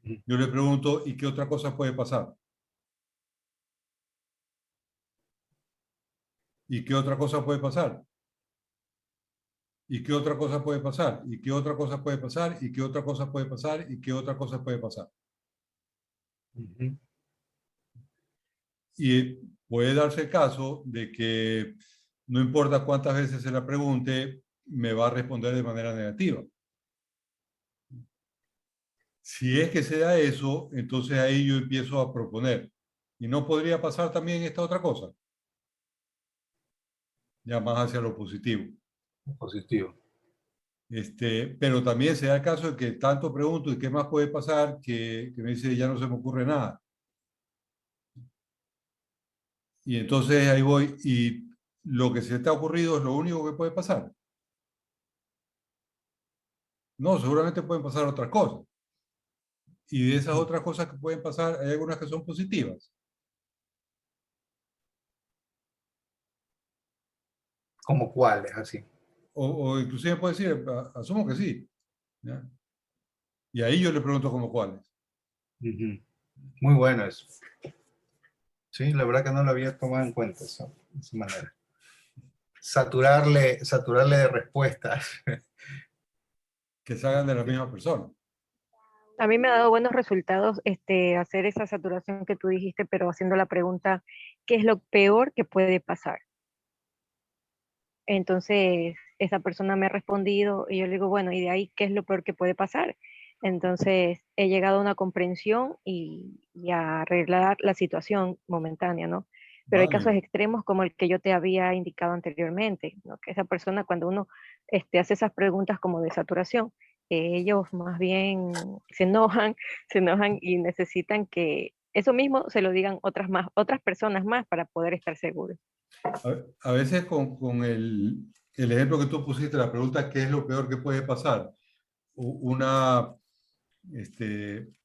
yo le pregunto, ¿y qué otra cosa puede pasar? ¿Y qué otra cosa puede pasar? ¿Y qué otra cosa puede pasar? ¿Y qué otra cosa puede pasar? ¿Y qué otra cosa puede pasar? ¿Y qué otra cosa puede pasar? Y puede darse el caso de que no importa cuántas veces se la pregunte, me va a responder de manera negativa. Si es que se da eso, entonces ahí yo empiezo a proponer. ¿Y no podría pasar también esta otra cosa? Ya más hacia lo positivo.
Positivo.
Pero también se da el caso de que tanto pregunto y qué más puede pasar que me dice ya no se me ocurre nada. Y entonces ahí voy y lo que se te ha ocurrido es lo único que puede pasar. No, seguramente pueden pasar otras cosas. Y de esas otras cosas que pueden pasar, hay algunas que son positivas.
¿Como cuáles? Así.
O inclusive puede decir, asumo que sí. ¿Ya? Y ahí yo le pregunto como cuáles.
Muy bueno eso. Sí, la verdad que no lo había tomado en cuenta de esa manera. Saturarle de respuestas.
Que se hagan de la misma persona.
A mí me ha dado buenos resultados hacer esa saturación que tú dijiste, pero haciendo la pregunta, ¿qué es lo peor que puede pasar? Entonces, esa persona me ha respondido y yo le digo, bueno, ¿y de ahí qué es lo peor que puede pasar? Entonces, he llegado a una comprensión y a arreglar la situación momentánea, ¿no? Pero hay casos
Vale.
extremos como el que yo te había indicado anteriormente, ¿no? Que esa persona, cuando uno hace esas preguntas como de saturación, ellos más bien se enojan y necesitan que eso mismo se lo digan otras personas más para poder estar seguros.
A veces con el ejemplo que tú pusiste, la pregunta ¿qué es lo peor que puede pasar? Una,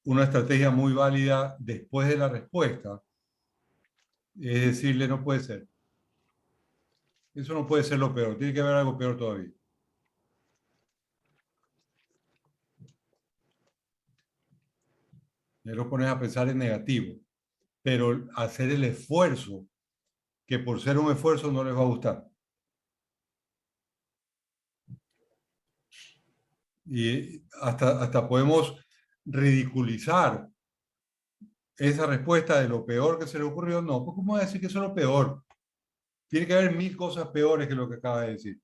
una estrategia muy válida después de la respuesta es decirle no puede ser. Eso no puede ser lo peor, tiene que haber algo peor todavía. Ya lo pones a pensar en negativo, pero hacer el esfuerzo, que por ser un esfuerzo no les va a gustar. Y hasta podemos ridiculizar esa respuesta de lo peor que se le ocurrió. No, pues ¿cómo voy a decir que eso es lo peor? Tiene que haber 1000 cosas peores que lo que acaba de decir.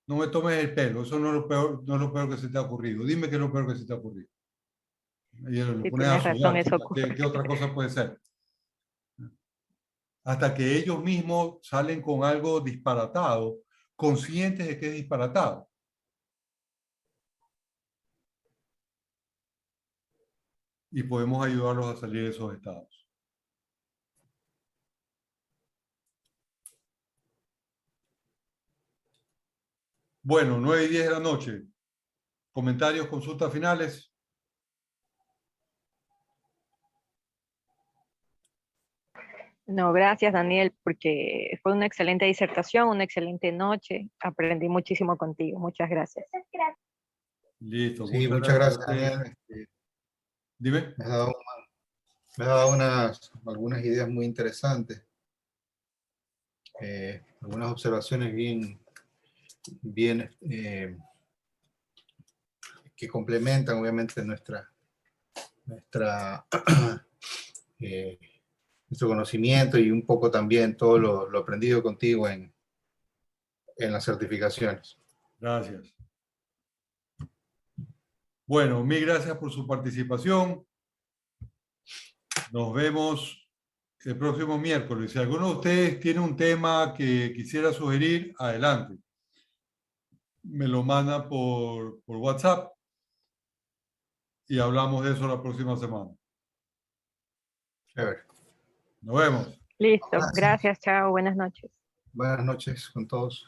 No me tomes el pelo, eso no es lo peor, no es lo peor que se te ha ocurrido. Dime qué es lo peor que se te ha ocurrido. Y lo
Si
pones a
tienes razón,
sudar,
eso
chuta,
ocurre.
¿qué otra cosa puede ser? Hasta que ellos mismos salen con algo disparatado, conscientes de que es disparatado. Y podemos ayudarlos a salir de esos estados. Bueno, 9:10 de la noche. Comentarios, consultas finales.
No, gracias Daniel, porque fue una excelente disertación, una excelente noche. Aprendí muchísimo contigo. Muchas gracias.
Listo,
Sí,
muchas
muchas
gracias a
gracias,
ustedes.
Daniel.
Dime.
Me has dado algunas ideas muy interesantes. Algunas observaciones bien que complementan obviamente nuestra nuestro conocimiento y un poco también todo lo aprendido contigo en las certificaciones.
Gracias. Bueno, mil gracias por su participación. Nos vemos el próximo miércoles. Si alguno de ustedes tiene un tema que quisiera sugerir, adelante. Me lo manda por WhatsApp y hablamos de eso la próxima semana.
Chévere.
Nos vemos.
Listo,
Gracias.
gracias, chao, buenas noches.
Buenas noches con todos.